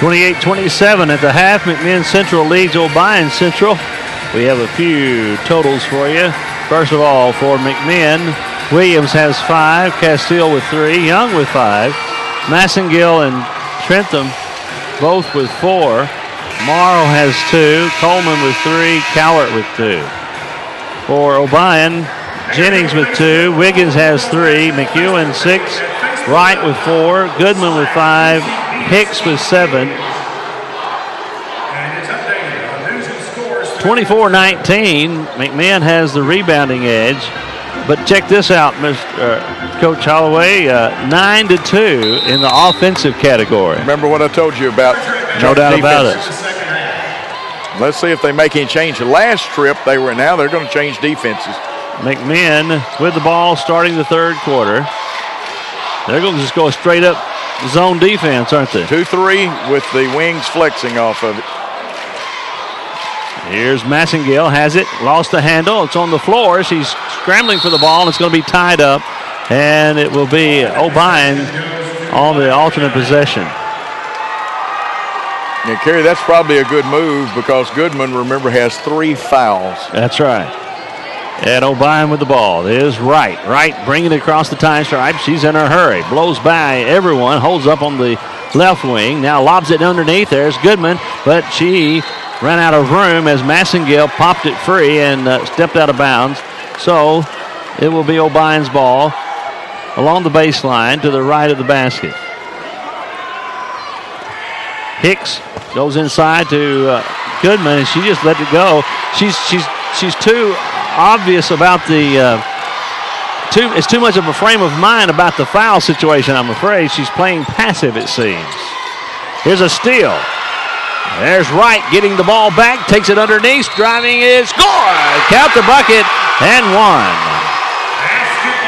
(28-27) at the half. McMinn Central leads Obion Central. We have a few totals for you. First of all, for McMinn, Williams has 5, Castile with 3, Young with 5, Massengill and Trentham both with 4, Morrow has 2, Coleman with 3, Cowart with 2. For Obion, Jennings with 2, Wiggins has 3, McEwen 6, Wright with 4, Goodman with 5, Hicks with 7. 24-19. McMinn has the rebounding edge. But check this out, Coach Holloway, 9-2 in the offensive category. Remember what I told you about? No doubt about it. Let's see if they make any change. The last trip they were in, now they're going to change defenses. McMinn with the ball starting the third quarter. They're going to just go straight up zone defense, aren't they? 2-3 with the wings flexing off of it. Here's Massengill, has it, lost the handle. It's on the floor. She's scrambling for the ball, and it's going to be tied up. And it will be Obion on the alternate possession. Yeah, Kerry, that's probably a good move because Goodman, remember, has 3 fouls. That's right. And Obion with the ball. There's Wright. Wright bringing it across the tie stripe. She's in a hurry. Blows by everyone. Holds up on the left wing. Now lobs it underneath. There's Goodman, but she ran out of room as Massengale popped it free and stepped out of bounds. So it will be Obion's ball along the baseline to the right of the basket. Hicks goes inside to Goodman, and she just let it go. She's too obvious about the it's too much of a frame of mind about the foul situation, I'm afraid. She's playing passive, it seems. Here's a steal. There's Wright getting the ball back, takes it underneath, driving is score! Count the bucket and one.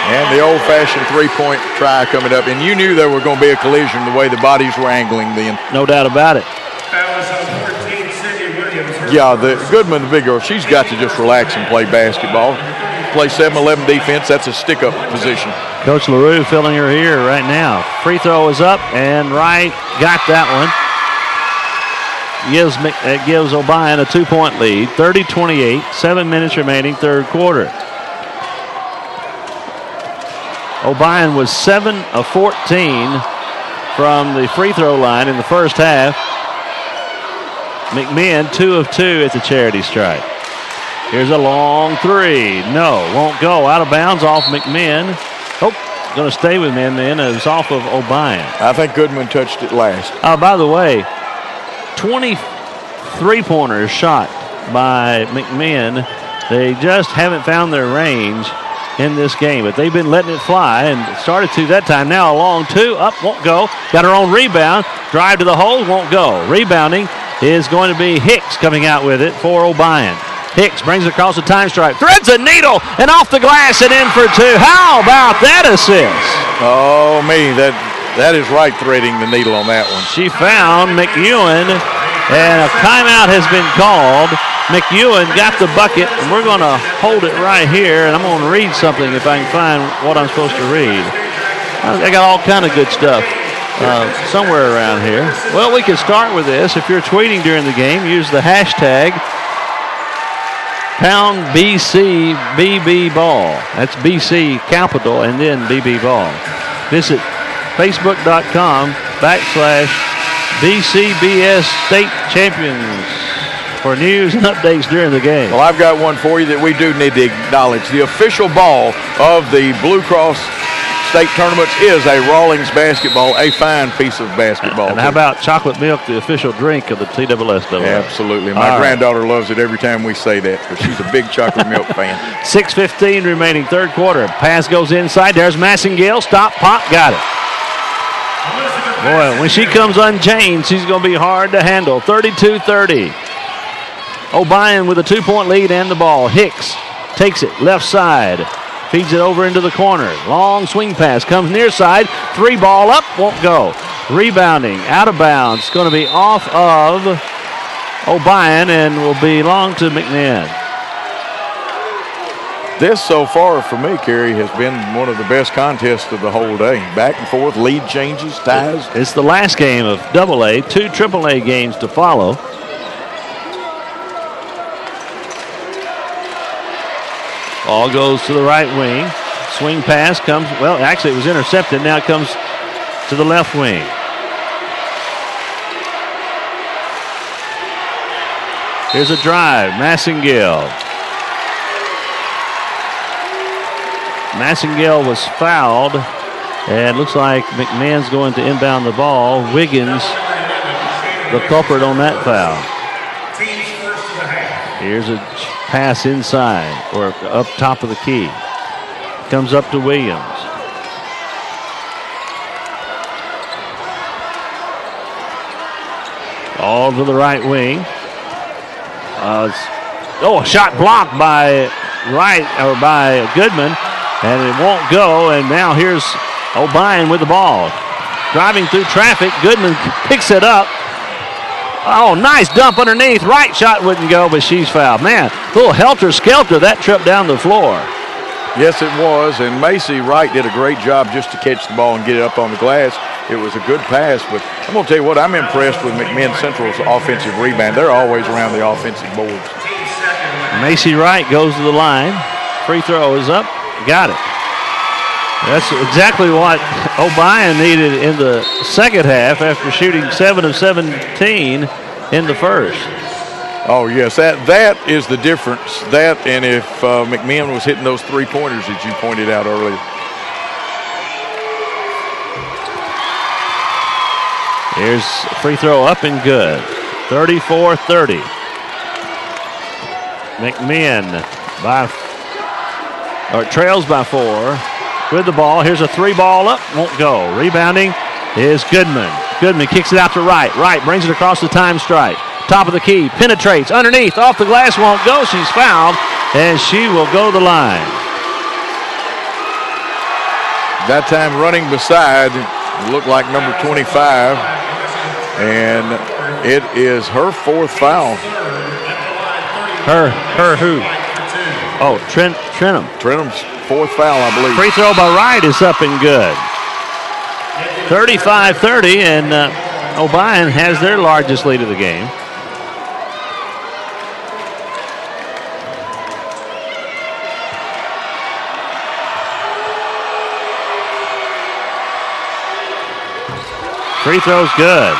And the old-fashioned three-point try coming up. And you knew there were going to be a collision the way the bodies were angling then. No doubt about it. Yeah, the Goodman, the big girl, she's got to just relax and play basketball. Play 7-11 defense. That's a stick-up position. Coach LaRue filling her ear right now. Free throw is up, and Wright got that one. Gives Obion a 2-point lead. 30-28, 7 minutes remaining, third quarter. Obion was 7 of 14 from the free throw line in the first half. McMinn 2 of 2 at the charity stripe. Here's a long three. No, won't go. Out of bounds off McMinn. Oh, going to stay with McMinn. It was off of Obion. I think Goodman touched it last. By the way, 23 pointers shot by McMinn. They just haven't found their range in this game, but they've been letting it fly and started to that time. Now a long two, up, won't go. Got her own rebound, drive to the hole, won't go. Rebounding is going to be Hicks coming out with it for Obion. Hicks brings it across the time stripe, threads a needle, and off the glass and in for two. How about that assist? Oh, me, that is right threading the needle on that one. She found McEwen, and a timeout has been called. McEwen got the bucket, and we're going to hold it right here, and I'm going to read something if I can find what I'm supposed to read. I got all kind of good stuff somewhere around here. Well, we can start with this. If you're tweeting during the game, use the hashtag #BCBBBall. That's BC capital and then BB ball. Visit facebook.com/BCBS State Champions for news and updates during the game. Well, I've got one for you that we do need to acknowledge. The official ball of the Blue Cross State Tournaments is a Rawlings basketball, a fine piece of basketball. And how about chocolate milk, the official drink of the TSSAA? Absolutely. My granddaughter loves it every time we say that because she's a big chocolate milk fan. 6:15 remaining, third quarter. Pass goes inside. There's Massengale. Stop, pop, got it. Boy, when she comes unchained, she's going to be hard to handle. 32-30. Obion with a 2-point lead and the ball. Hicks takes it left side. Feeds it over into the corner. Long swing pass. Comes near side. 3 ball up. Won't go. Rebounding. Out of bounds. Going to be off of Obion and will belong to McMinn. This so far for me, Kerry, has been one of the best contests of the whole day. Back and forth, lead changes, ties. It's the last game of AA. 2 AAA games to follow. Ball goes to the right wing. Swing pass comes, well, actually it was intercepted. Now it comes to the left wing. Here's a drive. Massengale. Massengale was fouled. And looks like McMinn's going to inbound the ball. Wiggins, the culprit on that foul. Here's a pass inside or up top of the key. Comes up to Williams. All to the right wing. A shot blocked by by Goodman, and it won't go. And now here's Obion with the ball. Driving through traffic. Goodman picks it up. Oh, nice dump underneath. Right shot wouldn't go, but she's fouled. Man, a little helter-skelter that trip down the floor. Yes, it was, and Macy Wright did a great job just to catch the ball and get it up on the glass. It was a good pass, but I'm going to tell you what, I'm impressed with McMinn Central's offensive rebound. They're always around the offensive boards. Macy Wright goes to the line. Free throw is up. Got it. That's exactly what Obion needed in the second half after shooting 7 of 17 in the first. Oh, yes, that is the difference. That and if McMinn was hitting those three-pointers that you pointed out earlier. Here's a free throw up and good. 34-30. McMinn trails by 4 with the ball. Here's a 3-ball up, won't go. Rebounding is Goodman. Goodman kicks it out to Wright. Wright brings it across the time stripe. Top of the key, penetrates underneath, off the glass, won't go. She's fouled, and she will go to the line. That time running beside, looked like number 25, and it is her 4th foul. Her who? Oh, Trentham. Trentham's 4th foul, I believe. Free throw by Wright is up and good. 35-30, and Obion has their largest lead of the game. Free throw's good.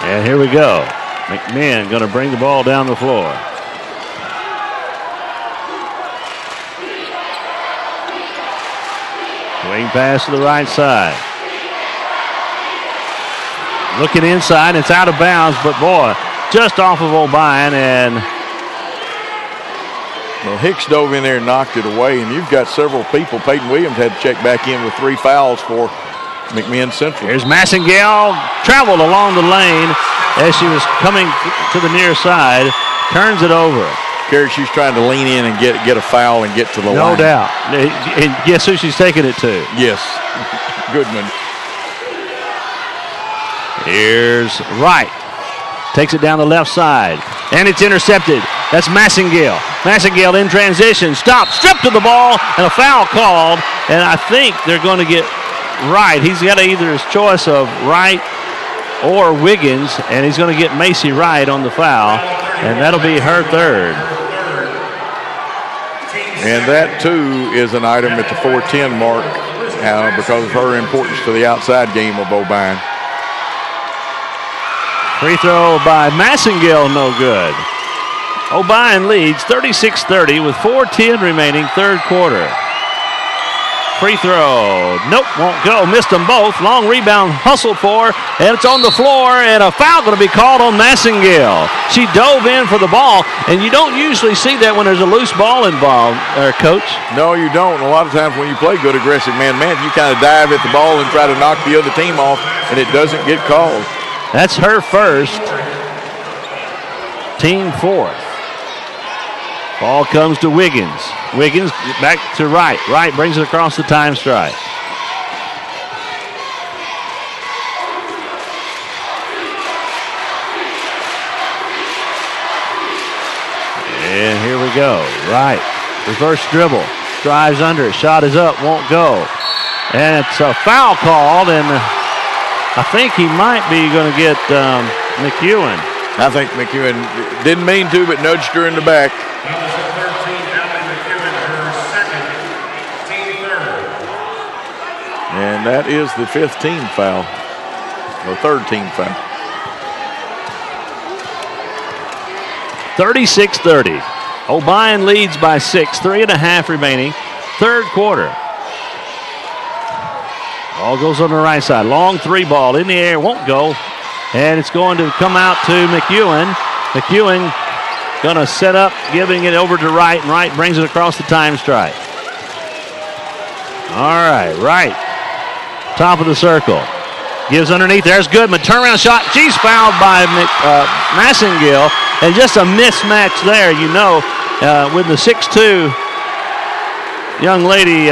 And here we go. McMinn going to bring the ball down the floor. Swing pass to the right side. Looking inside, it's out of bounds, but boy, just off of Obion, and well, Hicks dove in there and knocked it away, and you've got several people. Peyton Williams had to check back in with 3 fouls for McMinn Central. Here's Massengale, traveled along the lane as she was coming to the near side, turns it over. Gary, she's trying to lean in and get a foul and get to the line. No doubt. And guess who she's taking it to? Yes, Goodman. Here's Wright. Takes it down the left side, and it's intercepted. That's Massengale. Massengale in transition. Stop. Stripped to the ball, and a foul called. And I think they're going to get Wright. He's got either his choice of Wright or Wiggins, and he's going to get Macy Wright on the foul, and that'll be her 3rd. And that, too, is an item at the 4:10 mark because of her importance to the outside game of Obion. Free throw by Massengale, no good. Obion leads 36-30 with 4:10 remaining, 3rd quarter. Free throw, nope, won't go. Missed them both. Long rebound, hustled for, and it's on the floor, and a foul going to be called on Massengale. She dove in for the ball, and you don't usually see that when there's a loose ball involved, Coach. No, you don't. A lot of times when you play good aggressive man-man, you kind of dive at the ball and try to knock the other team off, and it doesn't get called. That's her 1st, team 4th. Ball comes to Wiggins. Wiggins back to Wright. Wright brings it across the time stripe. And here we go. Wright, reverse dribble. Drives under. Shot is up. Won't go. And it's a foul called, and I think he might be going to get McEwen. I think McEwen didn't mean to, but nudged her in the back. And that is the 5th team foul, or 3rd team foul. 36-30. Obion leads by 6, 3.5 remaining, 3rd quarter. Ball goes on the right side. Long 3-ball in the air, won't go. And it's going to come out to McEwen. McEwen going to set up, giving it over to Wright, and Wright brings it across the time stripe. All right, Wright. Top of the circle. Gives underneath. There's Goodman. Turnaround shot. She's fouled by Massengale. And just a mismatch there, you know, with the 6'2" young lady,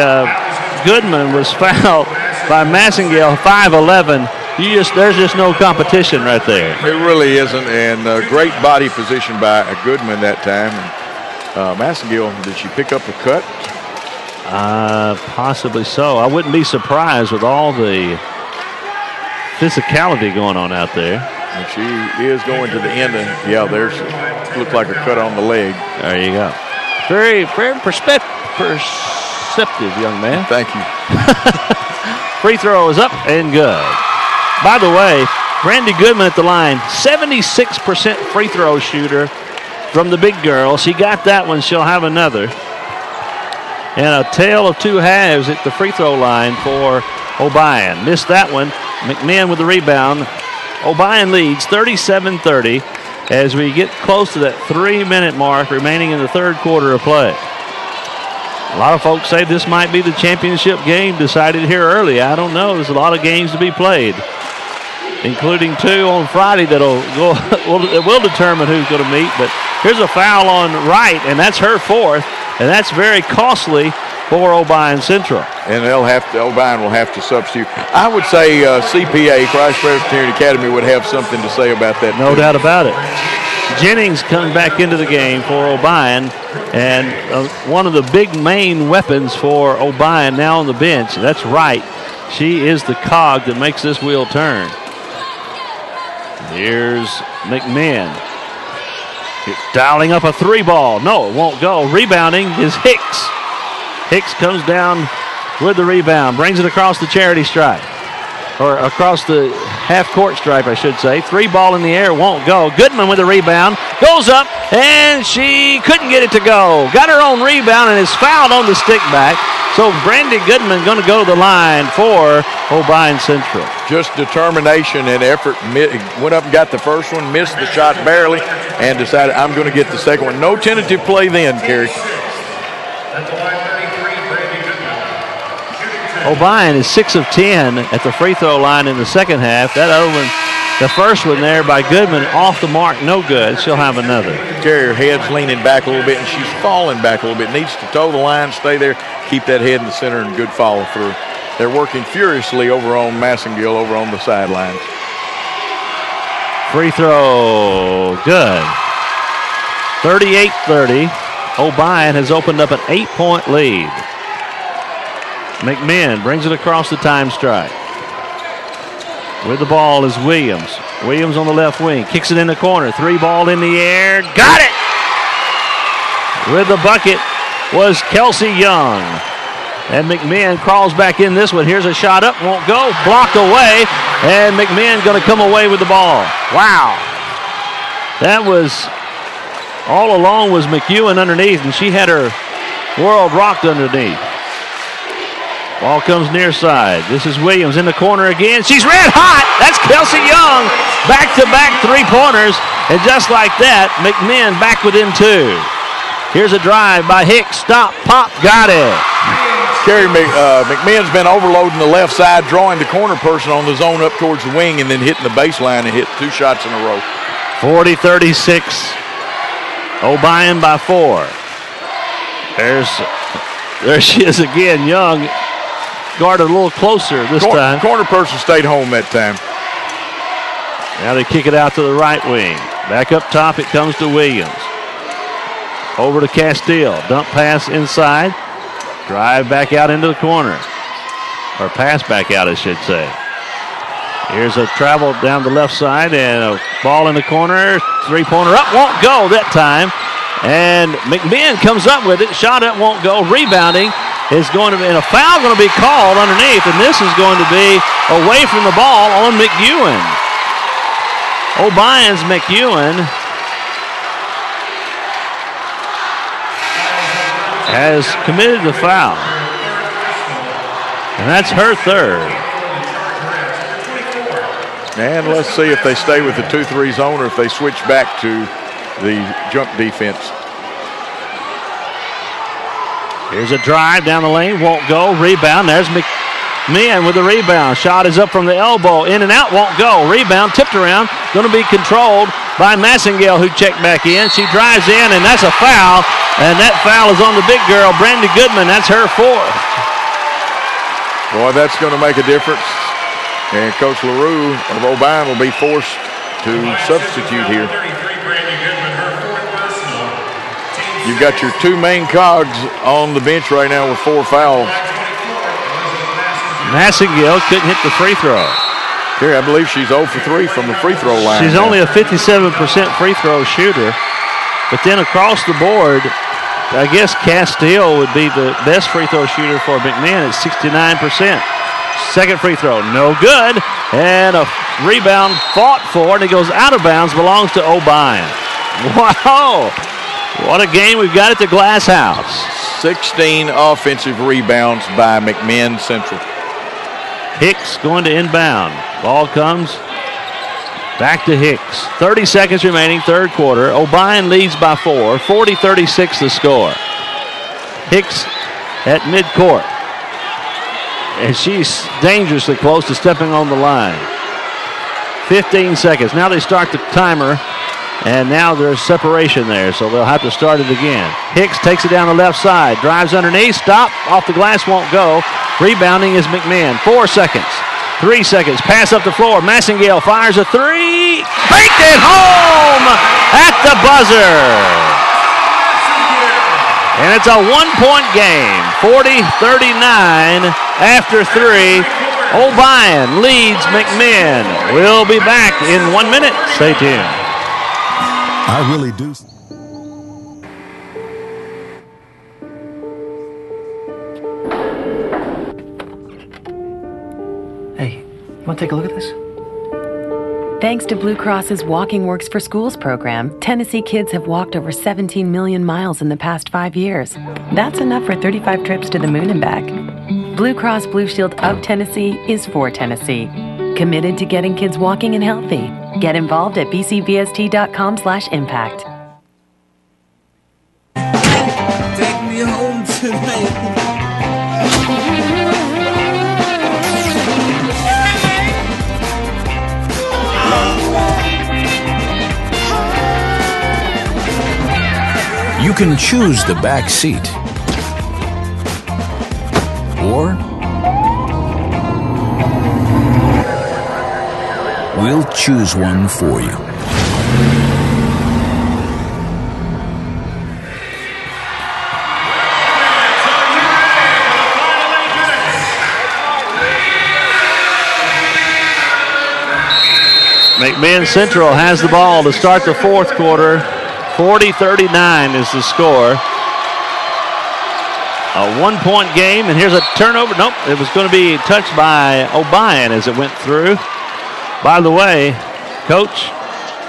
Goodman was fouled by Massengale, 5'11". There's just no competition right there. It really isn't, and great body position by Goodman that time. And Massengale, did she pick up a cut? Possibly so. I wouldn't be surprised with all the physicality going on out there. And she is going to the end. Yeah, there's looks like a cut on the leg. There you go. Very, very perceptive young man. Thank you. Free throw is up and good. By the way, Brandy Goodman at the line, 76% free throw shooter from the big girl. She got that one. She'll have another. And a tale of two halves at the free throw line for Obion. Missed that one. McMinn with the rebound. Obion leads 37-30 as we get close to that 3-minute mark remaining in the third quarter of play. A lot of folks say this might be the championship game decided here early. I don't know. There's a lot of games to be played, including 2 on Friday that will determine who's going to meet. But here's a foul on Wright, and that's her 4th, and that's very costly for Obion Central. And Obion will have to substitute. I would say CPA, Christ Presbyterian Academy, would have something to say about that. No doubt about it. Jennings comes back into the game for Obion, and one of the big main weapons for Obion now on the bench. That's Wright. She is the cog that makes this wheel turn. Here's McMinn. Dialing up a 3-ball. No, it won't go. Rebounding is Hicks. Hicks comes down with the rebound, brings it across the charity stripe, or across the half-court stripe, I should say. 3-ball in the air, won't go. Goodman with the rebound, goes up, and she couldn't get it to go. Got her own rebound and is fouled on the stick back. So Brandy Goodman going to go to the line for Obion Central. Just determination and effort. Went up and got the first one, missed the shot barely, and decided I'm going to get the second one. No tentative play then, Kerry. Obion is 6 of 10 at the free throw line in the second half. That other one, the first one there by Goodman, off the mark, no good. She'll have another. Kerry, her head's leaning back a little bit, and she's falling back a little bit. Needs to toe the line, stay there, keep that head in the center, and good follow through. They're working furiously over on Massengill, over on the sidelines. Free throw, good. 38-30. Obion has opened up an 8-point lead. McMinn brings it across the time stripe. With the ball is Williams. Williams on the left wing. Kicks it in the corner. 3-ball in the air. Got it! With the bucket was Kelsey Young. And McMinn crawls back in this one. Here's a shot up. Won't go. Blocked away. And McMinn going to come away with the ball. Wow. That was, all along was McEwen underneath, and she had her world rocked underneath. Ball comes near side. This is Williams in the corner again. She's red hot. That's Kelsey Young. Back-to-back 3-pointers. And just like that, McMinn back within 2. Here's a drive by Hicks. Stop, pop, got it. Kerry, McMinn's been overloading the left side, drawing the corner person on the zone up towards the wing, and then hitting the baseline and hit 2 shots in a row. 40-36. Obion by 4. There she is again. Young guarded a little closer this time. Corner person stayed home that time. Now they kick it out to the right wing. Back up top, it comes to Williams. Over to Castile. Dump pass inside. Drive back out into the corner. Or pass back out, I should say. Here's a travel down the left side and a ball in the corner. 3-pointer up, won't go that time. And McMinn comes up with it. Shot up, won't go. Rebounding is going to be, and a foul going to be called underneath, and this is going to be away from the ball on McEwen. Obion's McEwen has committed the foul, and that's her 3rd. And let's see if they stay with the 2-3 zone or if they switch back to the jump defense. Here's a drive down the lane, won't go. Rebound, there's McMinn with the rebound. Shot is up from the elbow, in and out, won't go. Rebound, tipped around, going to be controlled by Massengill, who checked back in. She drives in, and that's a foul, and that foul is on the big girl, Brandy Goodman. That's her 4th. Boy, that's going to make a difference. And Coach LaRue of Obion will be forced to substitute here. You've got your two main cogs on the bench right now with 4 fouls. Massengill couldn't hit the free throw. Here, I believe she's 0 for 3 from the free throw line. She's only a 57% free throw shooter. But then across the board, I guess Castile would be the best free throw shooter for McMinn at 69%. Second free throw, no good. And a rebound fought for, and it goes out of bounds, belongs to Obion. Wow. What a game we've got at the Glass House. 16 offensive rebounds by McMinn Central. Hicks going to inbound. Ball comes back to Hicks. 30 seconds remaining, third quarter. Obion leads by 4. 40-36 the score. Hicks at midcourt. And she's dangerously close to stepping on the line. 15 seconds. Now they start the timer. And now there's separation there, so they'll have to start it again. Hicks takes it down the left side, drives underneath, stop, off the glass, won't go. Rebounding is McMinn. 4 seconds, 3 seconds, pass up the floor. Massengill fires a 3, banked it home at the buzzer. And it's a 1-point game, 40-39 after 3. Obion leads McMinn. We'll be back in 1 minute. Stay tuned. I really do. Hey, you want to take a look at this? Thanks to Blue Cross's Walking Works for Schools program, Tennessee kids have walked over 17 million miles in the past 5 years. That's enough for 35 trips to the moon and back. Blue Cross Blue Shield of Tennessee is for Tennessee. Committed to getting kids walking and healthy. Get involved at bcbst.com/impact. Take me home tonight. You can choose the back seat. Or we'll choose one for you. McMinn Central has the ball to start the fourth quarter. 40-39 is the score. A 1-point game, and here's a turnover. Nope, it was going to be touched by Obion as it went through. By the way, Coach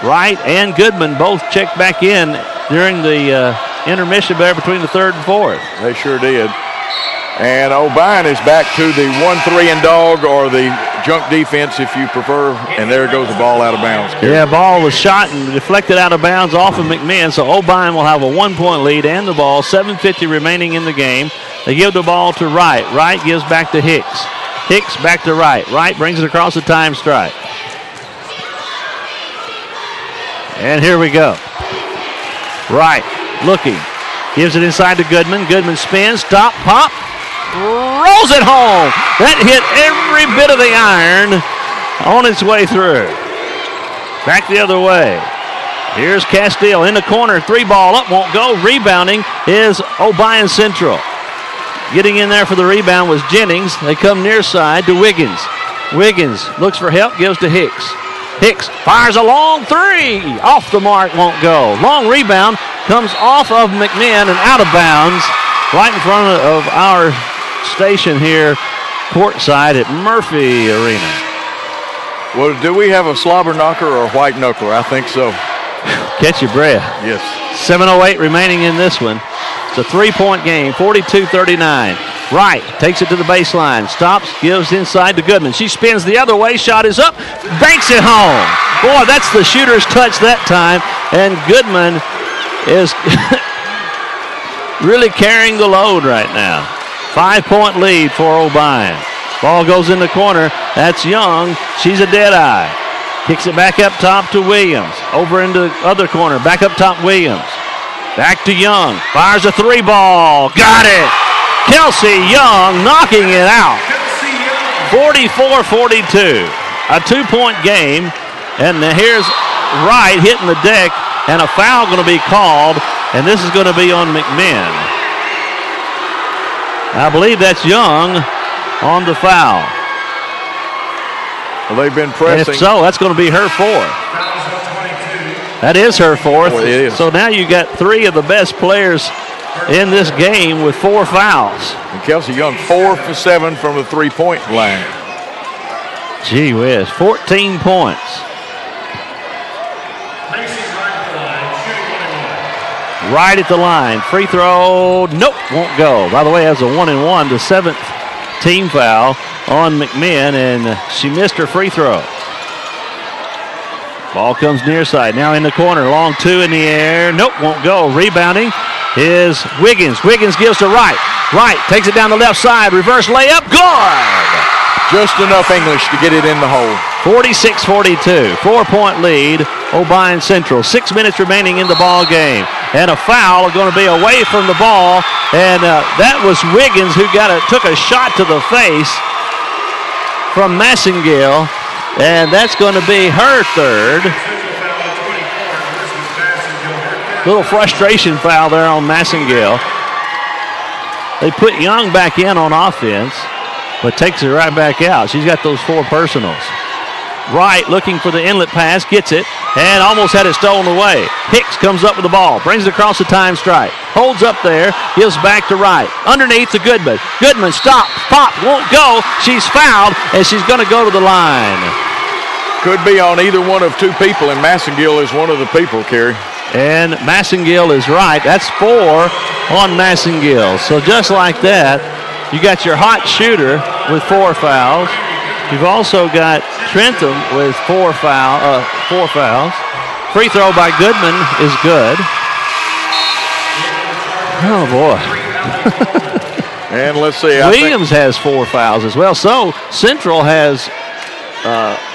Wright and Goodman both checked back in during the intermission there between the third and fourth. They sure did. And Obion is back to the 1-3 and dog, or the junk defense if you prefer. And there goes the ball out of bounds. Yeah, ball was shot and deflected out of bounds off of McMinn, so Obion will have a 1-point lead and the ball. 7:50 remaining in the game. They give the ball to Wright. Wright gives back to Hicks. Hicks back to Wright. Wright brings it across the time stripe. And here we go. Wright looking. Gives it inside to Goodman. Goodman spins, stop, pop. Rolls it home. That hit every bit of the iron on its way through. Back the other way. Here's Castile in the corner. 3-ball up, won't go. Rebounding is Obion Central. Getting in there for the rebound was Jennings. They come near side to Wiggins. Wiggins looks for help, gives to Hicks. Hicks fires a long 3. Off the mark, won't go. Long rebound comes off of McMinn and out of bounds right in front of our station here, courtside at Murphy Arena. Well, do we have a slobber knocker or a white knuckler? I think so. Catch your breath. Yes. 7:08 remaining in this one. It's a 3-point game, 42-39. Wright takes it to the baseline, stops, gives inside to Goodman. She spins the other way, shot is up, banks it home. Boy, that's the shooter's touch that time, and Goodman is really carrying the load right now. 5-point lead for Obion. Ball goes in the corner. That's Young. She's a dead eye. Kicks it back up top to Williams. Over into the other corner. Back up top, Williams. Back to Young. Fires a 3-ball. Got it. Kelsey Young knocking it out. 44-42. A 2-point game. And here's Wright hitting the deck. And a foul going to be called And this is going to be on McMinn. I believe that's Young on the foul. Well, they've been pressing. And if so, that's going to be her fourth. That is her fourth. Oh, it is. So now you got 3 of the best players in this game with 4 fouls. And Kelsey Young 4 for 7 from the 3-point line. Gee whiz, 14 points. Right at the line. Free throw, nope, won't go. By the way, has a 1-and-1, the 7th team foul on McMinn, and she missed her free throw. Ball comes near side, now in the corner, long 2 in the air, nope, won't go. Rebounding is Wiggins. Wiggins gives to Wright. Wright takes it down the left side, reverse layup, good! Just enough English to get it in the hole. 46-42, 4-point lead, Obion Central. 6 minutes remaining in the ball game. And a foul going to be away from the ball. And that was Wiggins who took a shot to the face from Massengale. And that's going to be her third. Little frustration foul there on Massengale. They put Young back in on offense, but takes it right back out. She's got those 4 personals. Wright looking for the inlet pass, gets it, and almost had it stolen away. Hicks comes up with the ball, brings it across the time stripe, holds up there, gives back to Wright. Underneath to Goodman. Goodman stops, popped, won't go. She's fouled, and she's going to go to the line. Could be on either one of 2 people, and Massengale is one of the people, Kerry. And Massengale is right. That's 4 on Massengale. So just like that, you got your hot shooter with 4 fouls. You've also got Trentham with 4 fouls. Free throw by Goodman is good. Oh, boy. And let's see. Williams has 4 fouls as well. So Central has,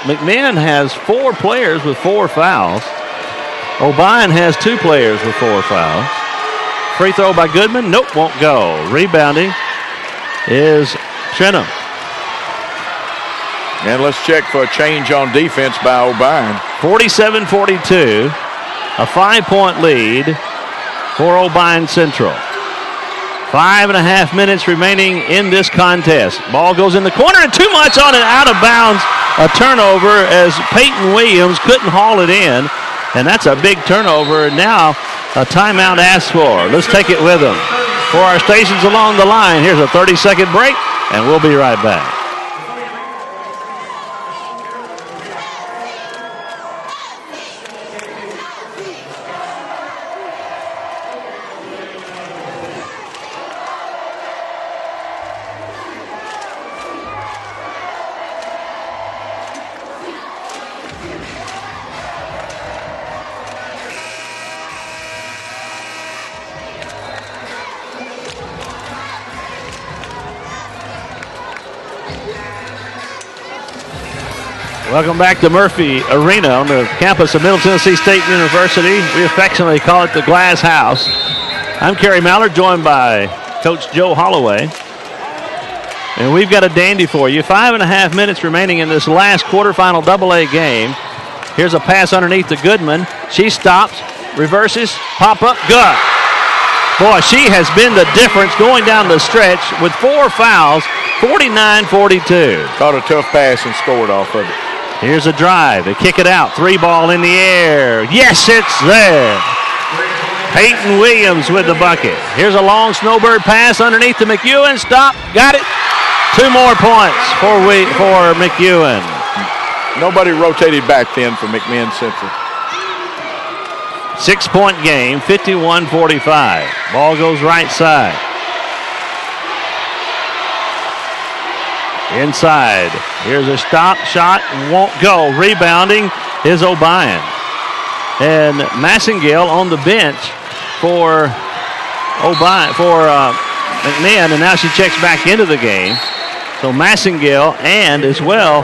McMinn has 4 players with 4 fouls. Obion has 2 players with 4 fouls. Free throw by Goodman. Nope, won't go. Rebounding is Trentham. And let's check for a change on defense by Obion. 47-42, a 5-point lead for Obion Central. 5.5 minutes remaining in this contest. Ball goes in the corner and too much on it, out of bounds. A turnover as Peyton Williams couldn't haul it in. And that's a big turnover. Now a timeout asked for. Let's take it with them. For our stations along the line, here's a 30-second break, and we'll be right back. Welcome back to Murphy Arena on the campus of Middle Tennessee State University. We affectionately call it the Glass House. I'm Kerry Mallard, joined by Coach Joe Holloway. And we've got a dandy for you. 5.5 minutes remaining in this last quarterfinal AA game. Here's a pass underneath to Goodman. She stops, reverses, pop up, good. Boy, she has been the difference going down the stretch with 4 fouls, 49-42. Caught a tough pass and scored off of it. Here's a drive. They kick it out. 3 ball in the air. Yes, it's there. Peyton Williams with the bucket. Here's a long snowbird pass underneath to McEwen. Stop. Got it. 2 more points for McEwen. Nobody rotated back then for McMinn Central. 6-point game, 51-45. Ball goes right side. Inside. Here's a stop shot. Won't go. Rebounding is Obion. And Massengale on the bench for McMinn, and now she checks back into the game. So Massengale and as well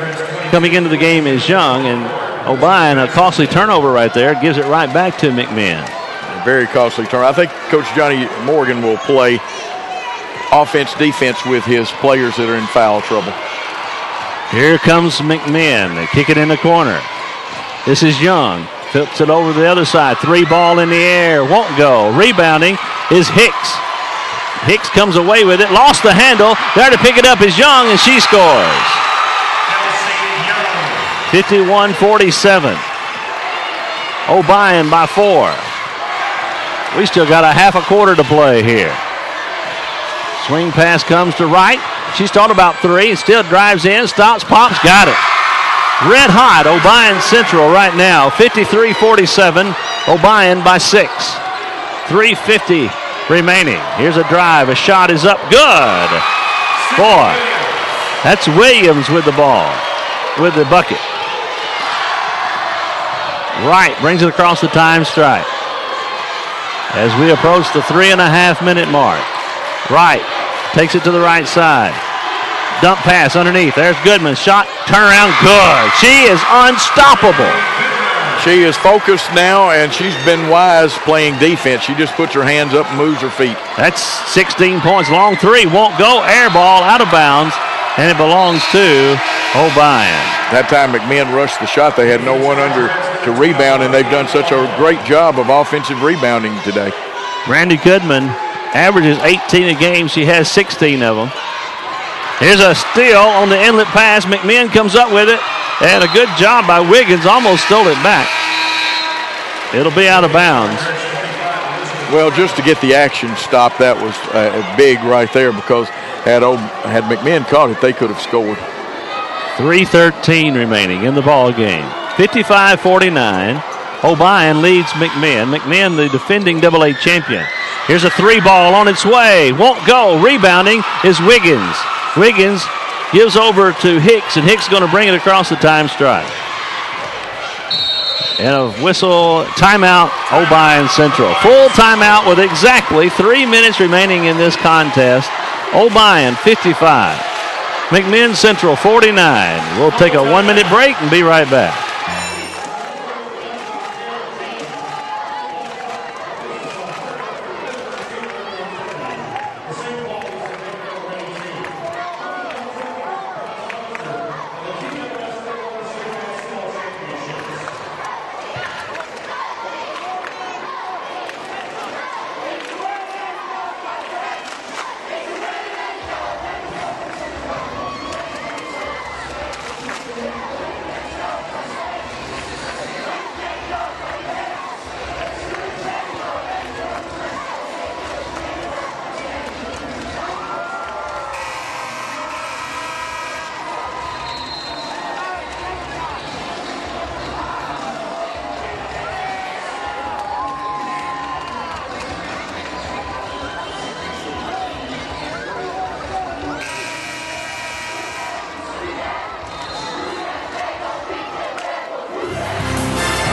coming into the game is Young, and Obion, a costly turnover right there, gives it right back to McMinn. A very costly turnover. I think Coach Johnny Morgan will play offense, defense with his players that are in foul trouble. Here comes McMinn. They kick it in the corner. This is Young. Flips it over to the other side. 3 ball in the air. Won't go. Rebounding is Hicks. Hicks comes away with it. Lost the handle. There to pick it up is Young, and she scores. 51-47. Obion by 4. We still got a half a quarter to play here. Swing pass comes to Wright. She's thought about 3. Still drives in. Stops, pops, got it. Red hot, Obion Central right now. 53-47. Obion by 6. 3:50 remaining. Here's a drive. A shot is up. Good. Boy, that's Williams with the ball, with the bucket. Wright brings it across the time stripe. As we approach the 3.5-minute mark. Wright takes it to the right side. Dump pass underneath. There's Goodman. Shot, turnaround, good. She is unstoppable. She is focused now, and she's been wise playing defense. She just puts her hands up and moves her feet. That's 16 points. Long 3 won't go. Air ball out of bounds, and it belongs to Obion. That time McMinn rushed the shot. They had no one under to rebound, and they've done such a great job of offensive rebounding today. Brandy Goodman averages 18 a game. She has 16 of them. Here's a steal on the inlet pass. McMinn comes up with it, and a good job by Wiggins. Almost stole it back. It'll be out of bounds. Well, just to get the action stopped, that was big right there, because had McMinn caught it, they could have scored. 3:13 remaining in the ball game. 55-49. Obion leads McMinn. McMinn, the defending AA champion. Here's a 3 ball on its way. Won't go. Rebounding is Wiggins. Wiggins gives over to Hicks, and Hicks going to bring it across the time stripe. And a whistle, timeout, Obion Central. Full timeout with exactly 3 minutes remaining in this contest. Obion 55. McMinn Central 49. We'll take a 1-minute break and be right back.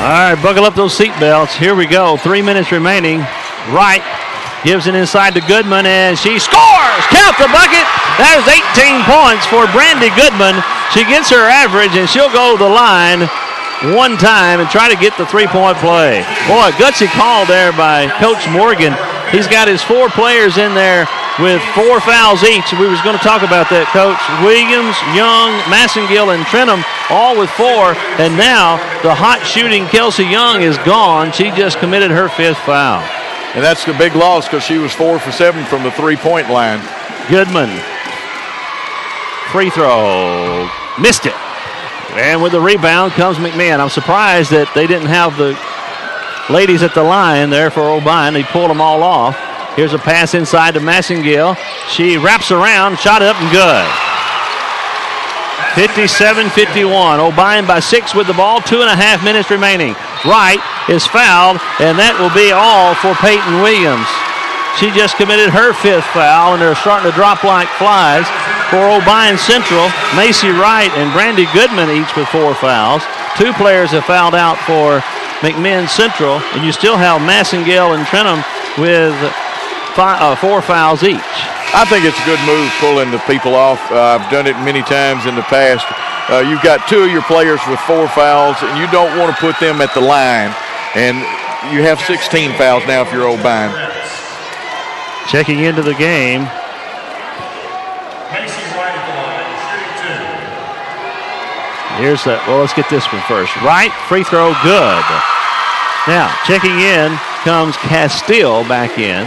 All right, buckle up those seat belts. Here we go. 3 minutes remaining. Wright gives it inside to Goodman, and she scores! Count the bucket! That is 18 points for Brandy Goodman. She gets her average, and she'll go to the line one time and try to get the three-point play. Boy, gutsy call there by Coach Morgan. He's got his 4 players in there with 4 fouls each. We was going to talk about that, Coach. Williams, Young, Massengill, and Trenum all with 4. And now the hot shooting Kelsey Young is gone. She just committed her 5th foul. And that's the big loss, because she was 4 for 7 from the three-point line. Goodman. Free throw. Missed it. And with the rebound comes McMinn. I'm surprised that they didn't have the ladies at the line there for Obion. They pulled them all off. Here's a pass inside to Massengill. She wraps around, shot it up and good. 57-51. Obion by 6 with the ball. 2.5 minutes remaining. Wright is fouled, and that will be all for Peyton Williams. She just committed her 5th foul, and they're starting to drop like flies for Obion Central. Macy Wright and Brandy Goodman each with 4 fouls. 2 players have fouled out for McMinn Central, and you still have Massengill and Trenum with 4 fouls each. I think it's a good move pulling the people off. I've done it many times in the past. You've got 2 of your players with 4 fouls, and you don't want to put them at the line. And you have 16 fouls now if you're Obion. Checking into the game. Here's that. Well, let's get this one first. Wright, free throw, good. Now, checking in comes Castile back in.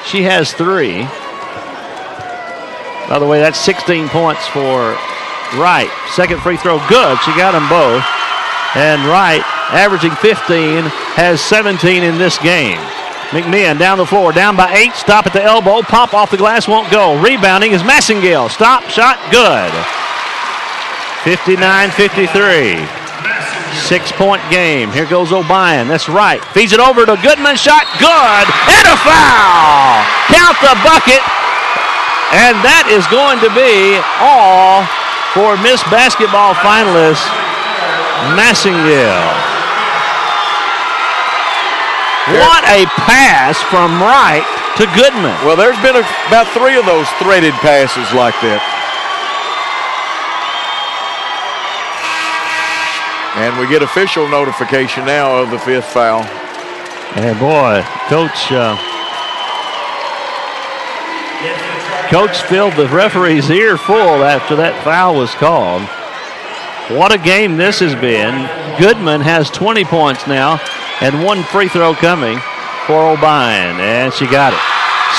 She has 3. By the way, that's 16 points for Wright. Second free throw, good. She got them both. And Wright, averaging 15, has 17 in this game. McMinn down the floor, down by 8, stop at the elbow, pop off the glass, won't go. Rebounding is Massengale. Stop, shot, good. 59-53. 6-point game. Here goes Obion. That's Wright. Feeds it over to Goodman. Shot, good. And a foul. Count the bucket. And that is going to be all for Miss Basketball finalist Massengale. What a pass from Wright to Goodman. Well, there's been about 3 of those threaded passes like that. And we get official notification now of the 5th foul. And boy, Coach filled the referee's ear full after that foul was called. What a game this has been. Goodman has 20 points now and 1 free throw coming for Obion. And she got it.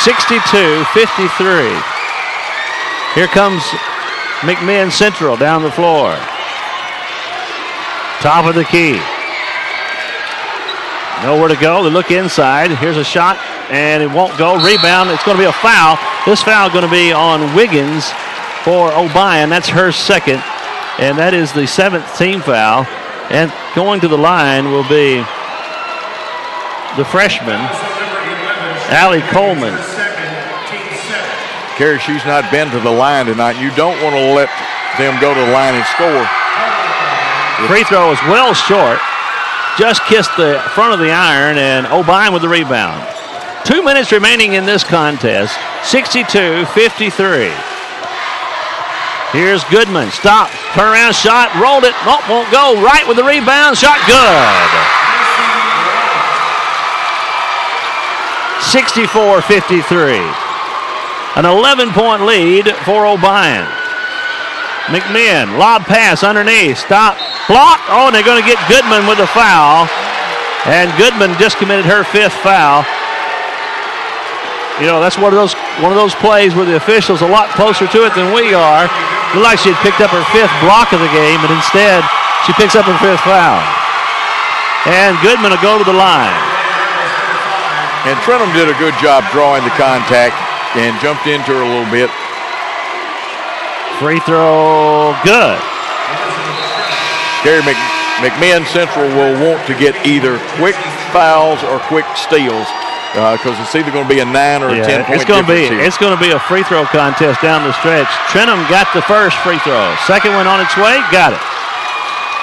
62-53. Here comes McMinn Central down the floor. Top of the key. Nowhere to go. They look inside. Here's a shot, and it won't go. Rebound. It's going to be a foul. This foul is going to be on Wiggins for Obion. That's her second, and that is the 7th team foul. And going to the line will be the freshman, Allie Coleman. Carrie, she's not been to the line tonight. You don't want to let them go to the line and score. Free throw is well short. Just kissed the front of the iron, and Obion with the rebound. 2 minutes remaining in this contest. 62-53. Here's Goodman. Stop. Turnaround shot. Rolled it. Nope, won't go. Right with the rebound. Shot good. 64-53. An 11-point lead for Obion. McMinn. Lob pass underneath. Stop. Block. Oh, and they're going to get Goodman with a foul. And Goodman just committed her 5th foul. You know, that's one of those plays where the officials are a lot closer to it than we are. It looked like she had picked up her 5th block of the game, but instead she picks up her 5th foul. And Goodman will go to the line. And Trentham did a good job drawing the contact and jumped into her a little bit. Free throw, good. Gary McMinn Central will want to get either quick fouls or quick steals because it's either going to be a 9 or a 10-point difference. It's going to be a free throw contest down the stretch. Trentham got the first free throw. Second one on its way, got it.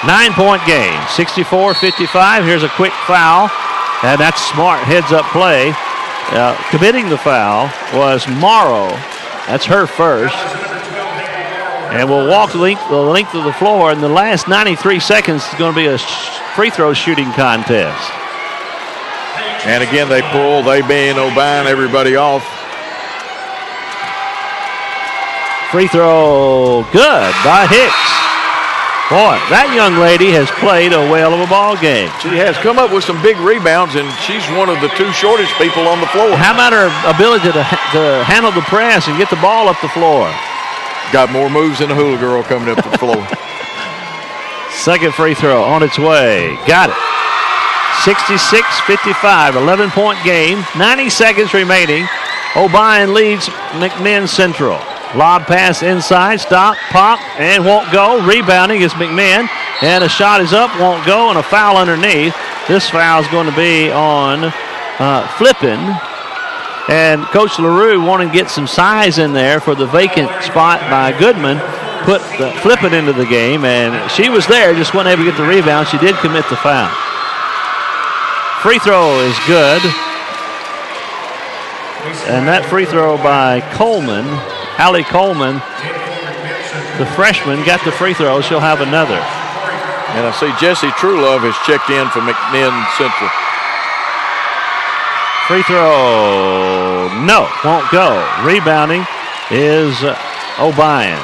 9-point game, 64-55. Here's a quick foul, and that's smart heads-up play. Committing the foul was Morrow. That's her first. And we'll walk the length of the floor. In the last 93 seconds, it's going to be a free throw shooting contest. And again, they pull, they being Obion, everybody off. Free throw, good by Hicks. Boy, that young lady has played a whale of a ball game. She has come up with some big rebounds, and she's one of the 2 shortest people on the floor. How about her ability to handle the press and get the ball up the floor? Got more moves than a hula girl coming up the floor. Second free throw on its way. Got it. 66-55, 11-point game. 90 seconds remaining. Obion leads McMinn Central. Lob pass inside. Stop, pop, and won't go. Rebounding is McMinn. And a shot is up, won't go, and a foul underneath. This foul is going to be on Flippin. And Coach LaRue wanting to get some size in there for the vacant spot by Goodman. Put Flippin into the game, and she was there, just wasn't able to get the rebound. She did commit the foul. Free throw is good. And that free throw by Coleman, Allie Coleman, the freshman, got the free throw. She'll have another. And I see Jesse Truelove has checked in for McMinn Central. Free throw, no, won't go. Rebounding is Obion.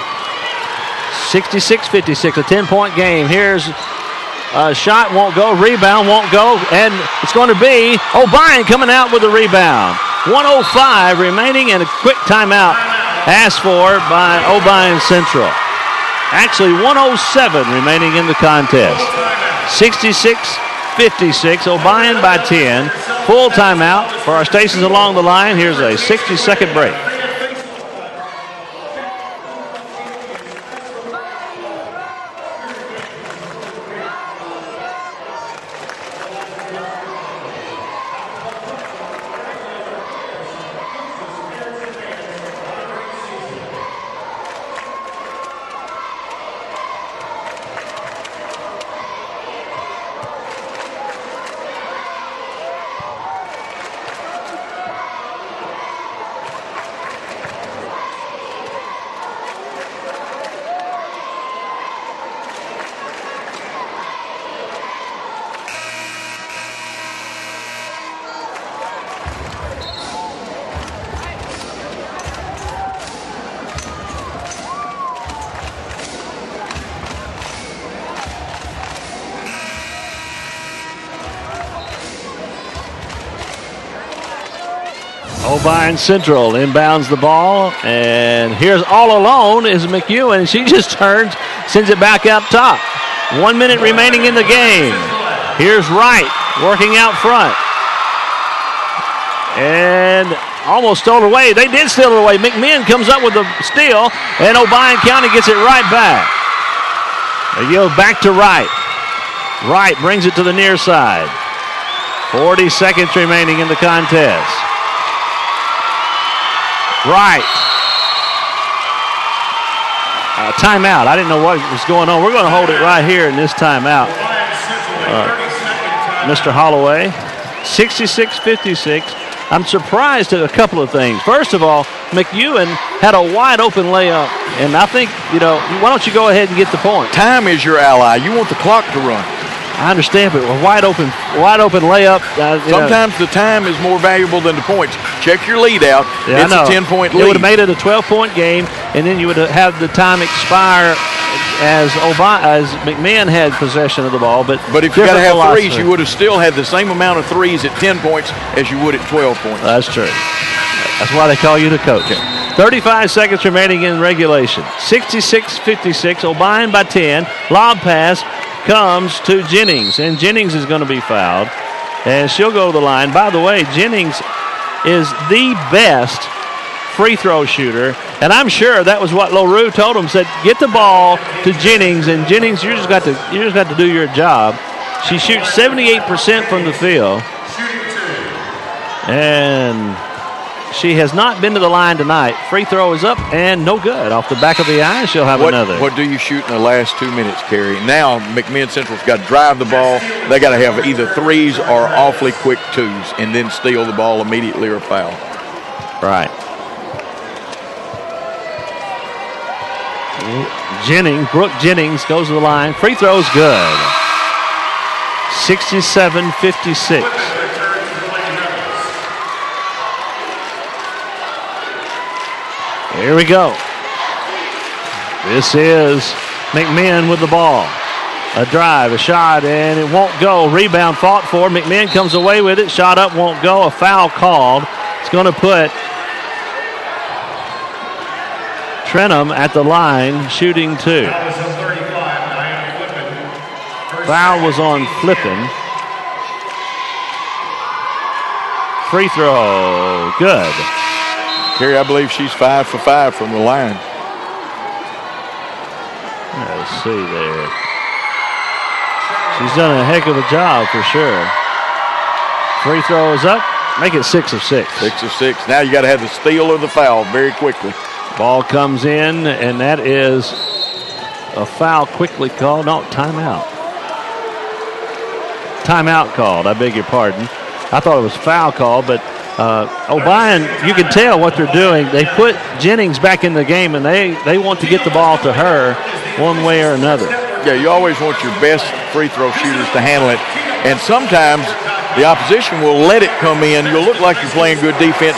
66-56, a 10-point game. Here's Shot won't go. Rebound won't go. And it's going to be Obion coming out with a rebound. 1:05 remaining and a quick timeout asked for by Obion Central. Actually, 1:07 remaining in the contest. 66-56. Obion by 10. Full timeout for our stations along the line. Here's a 60-second break. Obion Central inbounds the ball, and here's all alone is McEwen. She just turns, sends it back up top. 1 minute remaining in the game. Here's Wright working out front. And almost stole it away. They did steal it away. McMinn comes up with the steal, and Obion County gets it right back. They go back to Wright. Wright brings it to the near side. 40 seconds remaining in the contest. Right. Timeout. I didn't know what was going on. We're going to hold it right here in this timeout. Mr. Holloway. 66-56. I'm surprised at a couple of things. First of all, McEwen had a wide open layup, and I think, why don't you go ahead and get the point? Time is your ally. You want the clock to run. I understand, but a wide open layup. Sometimes the time is more valuable than the points. Check your lead out. Yeah, it's a 10-point lead. It would have made it a 12-point game, and then you would have the time expire as McMinn had possession of the ball. But if you got to have threes, you would have still had the same amount of threes at 10 points as you would at 12 points. That's true. That's why they call you the coach. 35 seconds remaining in regulation. 66-56. Obion by 10. Lob pass comes to Jennings, and Jennings is going to be fouled, and she'll go to the line. By the way, Jennings is the best free throw shooter, and I'm sure that was what LaRue told him. Said, get the ball to Jennings, and Jennings, you just got to do your job. She shoots 78% from the field, and she has not been to the line tonight. Free throw is up and no good. Off the back of the eye, she'll have another. What do you shoot in the last 2 minutes, Kerry? Now, McMinn Central's got to drive the ball. They got to have either threes or awfully quick twos and then steal the ball immediately or foul. Right. Brooke Jennings goes to the line. Free throw's good. 67-56. Here we go. This is McMinn with the ball. A drive, a shot, and it won't go. Rebound fought for. McMinn comes away with it. Shot up, won't go. A foul called. It's going to put Trenum at the line, shooting two. Foul was on Flippin. Free throw, good. Kerry, I believe she's 5 for 5 from the line. Let's see there. She's done a heck of a job for sure. Free throw is up. Make it 6 of 6. 6 of 6. Now you got to have the steal or the foul very quickly. Ball comes in, and that is a foul quickly called. No, timeout. Timeout called. I beg your pardon. I thought it was foul called, but Obion, you can tell what they're doing. They put Jennings back in the game, and they want to get the ball to her one way or another. Yeah, you always want your best free throw shooters to handle it. And sometimes the opposition will let it come in. You'll look like you're playing good defense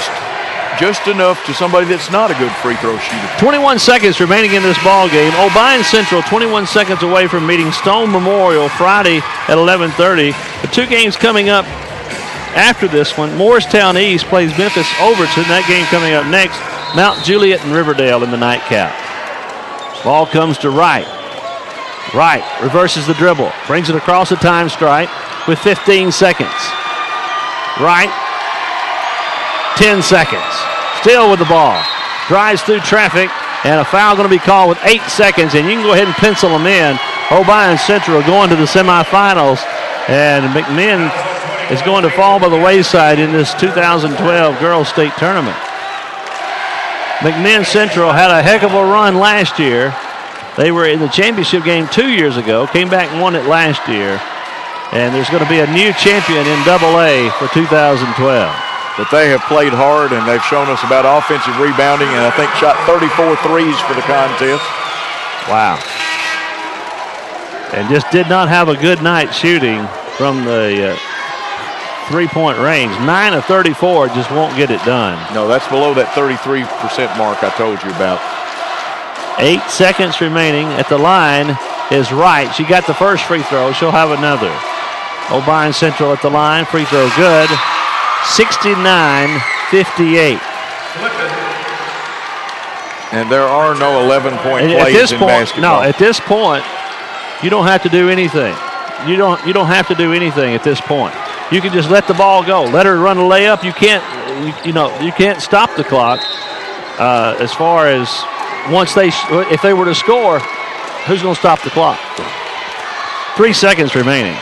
just enough to somebody that's not a good free throw shooter. 21 seconds remaining in this ball game. Obion Central 21 seconds away from meeting Stone Memorial Friday at 11:30. The two games coming up after this one, Morristown East plays Memphis Overton. That game coming up next. Mount Juliet and Riverdale in the nightcap. Ball comes to Wright. Wright reverses the dribble, brings it across the time stripe with 15 seconds. Wright, 10 seconds. Still with the ball. Drives through traffic, and a foul going to be called with 8 seconds, and you can go ahead and pencil them in. Obion Central going to the semifinals, and McMinn is going to fall by the wayside in this 2012 Girls State Tournament. McMinn Central had a heck of a run last year. They were in the championship game 2 years ago, came back and won it last year. And there's going to be a new champion in AA for 2012. But they have played hard, and they've shown us about offensive rebounding, and I think shot 34 threes for the contest. Wow. And just did not have a good night shooting from the three-point range. 9 of 34 just won't get it done. No, that's below that 33% mark I told you about. 8 seconds remaining. At the line is Wright. She got the first free throw. She'll have another. Obion Central at the line. Free throw good. 69-58. And there are no 11-point plays in basketball. No, at this point, you don't have to do anything. You don't have to do anything at this point. You can just let the ball go. Let her run a layup. You can't stop the clock. As far as if they were to score, who's going to stop the clock? 3 seconds remaining.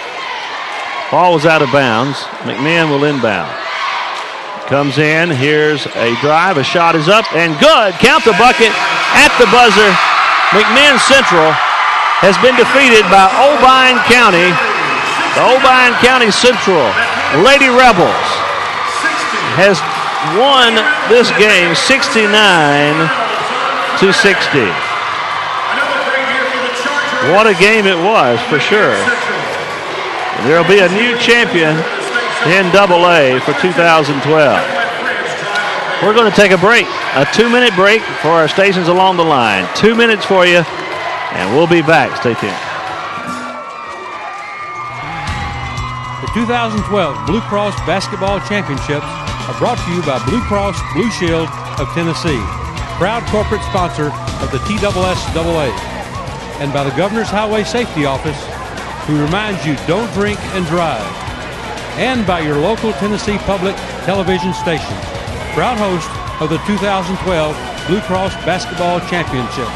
Ball was out of bounds. McMinn will inbound. Comes in. Here's a drive. A shot is up and good. Count the bucket at the buzzer. McMinn Central has been defeated by Obion County. The Obion County Central Lady Rebels has won this game 69-60. What a game it was, for sure. There'll be a new champion in AA for 2012. We're going to take a break, a 2-minute break for our stations along the line. 2 minutes for you, and we'll be back. Stay tuned. The 2012 Blue Cross Basketball Championships are brought to you by Blue Cross Blue Shield of Tennessee, proud corporate sponsor of the TSSAA, and by the Governor's Highway Safety Office, who reminds you don't drink and drive, and by your local Tennessee Public Television station, proud host of the 2012 Blue Cross Basketball Championships.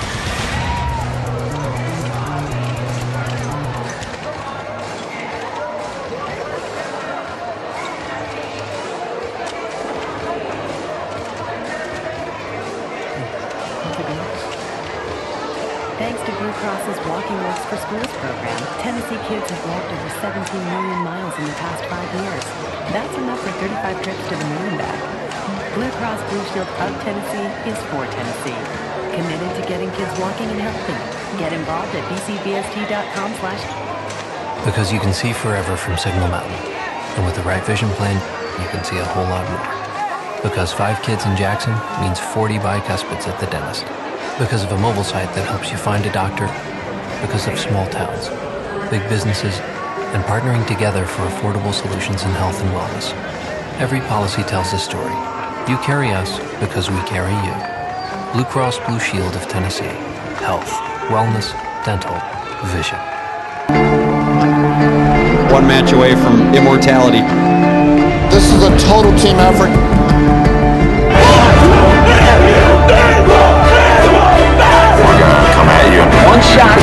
Thanks to Blue Cross's Walking Works for Schools program, Tennessee kids have walked over 17 million miles in the past 5 years. That's enough for 35 trips to the moon and back. Blue Cross Blue Shield of Tennessee is for Tennessee. Committed to getting kids walking and healthy. Get involved at bcbst.com/. Because you can see forever from Signal Mountain. And with the right vision plan, you can see a whole lot more. Because 5 kids in Jackson means 40 bicuspids at the dentist. Because of a mobile site that helps you find a doctor. Because of small towns, big businesses, and partnering together for affordable solutions in health and wellness. Every policy tells a story. You carry us because we carry you. Blue Cross Blue Shield of Tennessee. Health, wellness, dental, vision. One match away from immortality. This is a total team effort. We're gonna come at you. One shot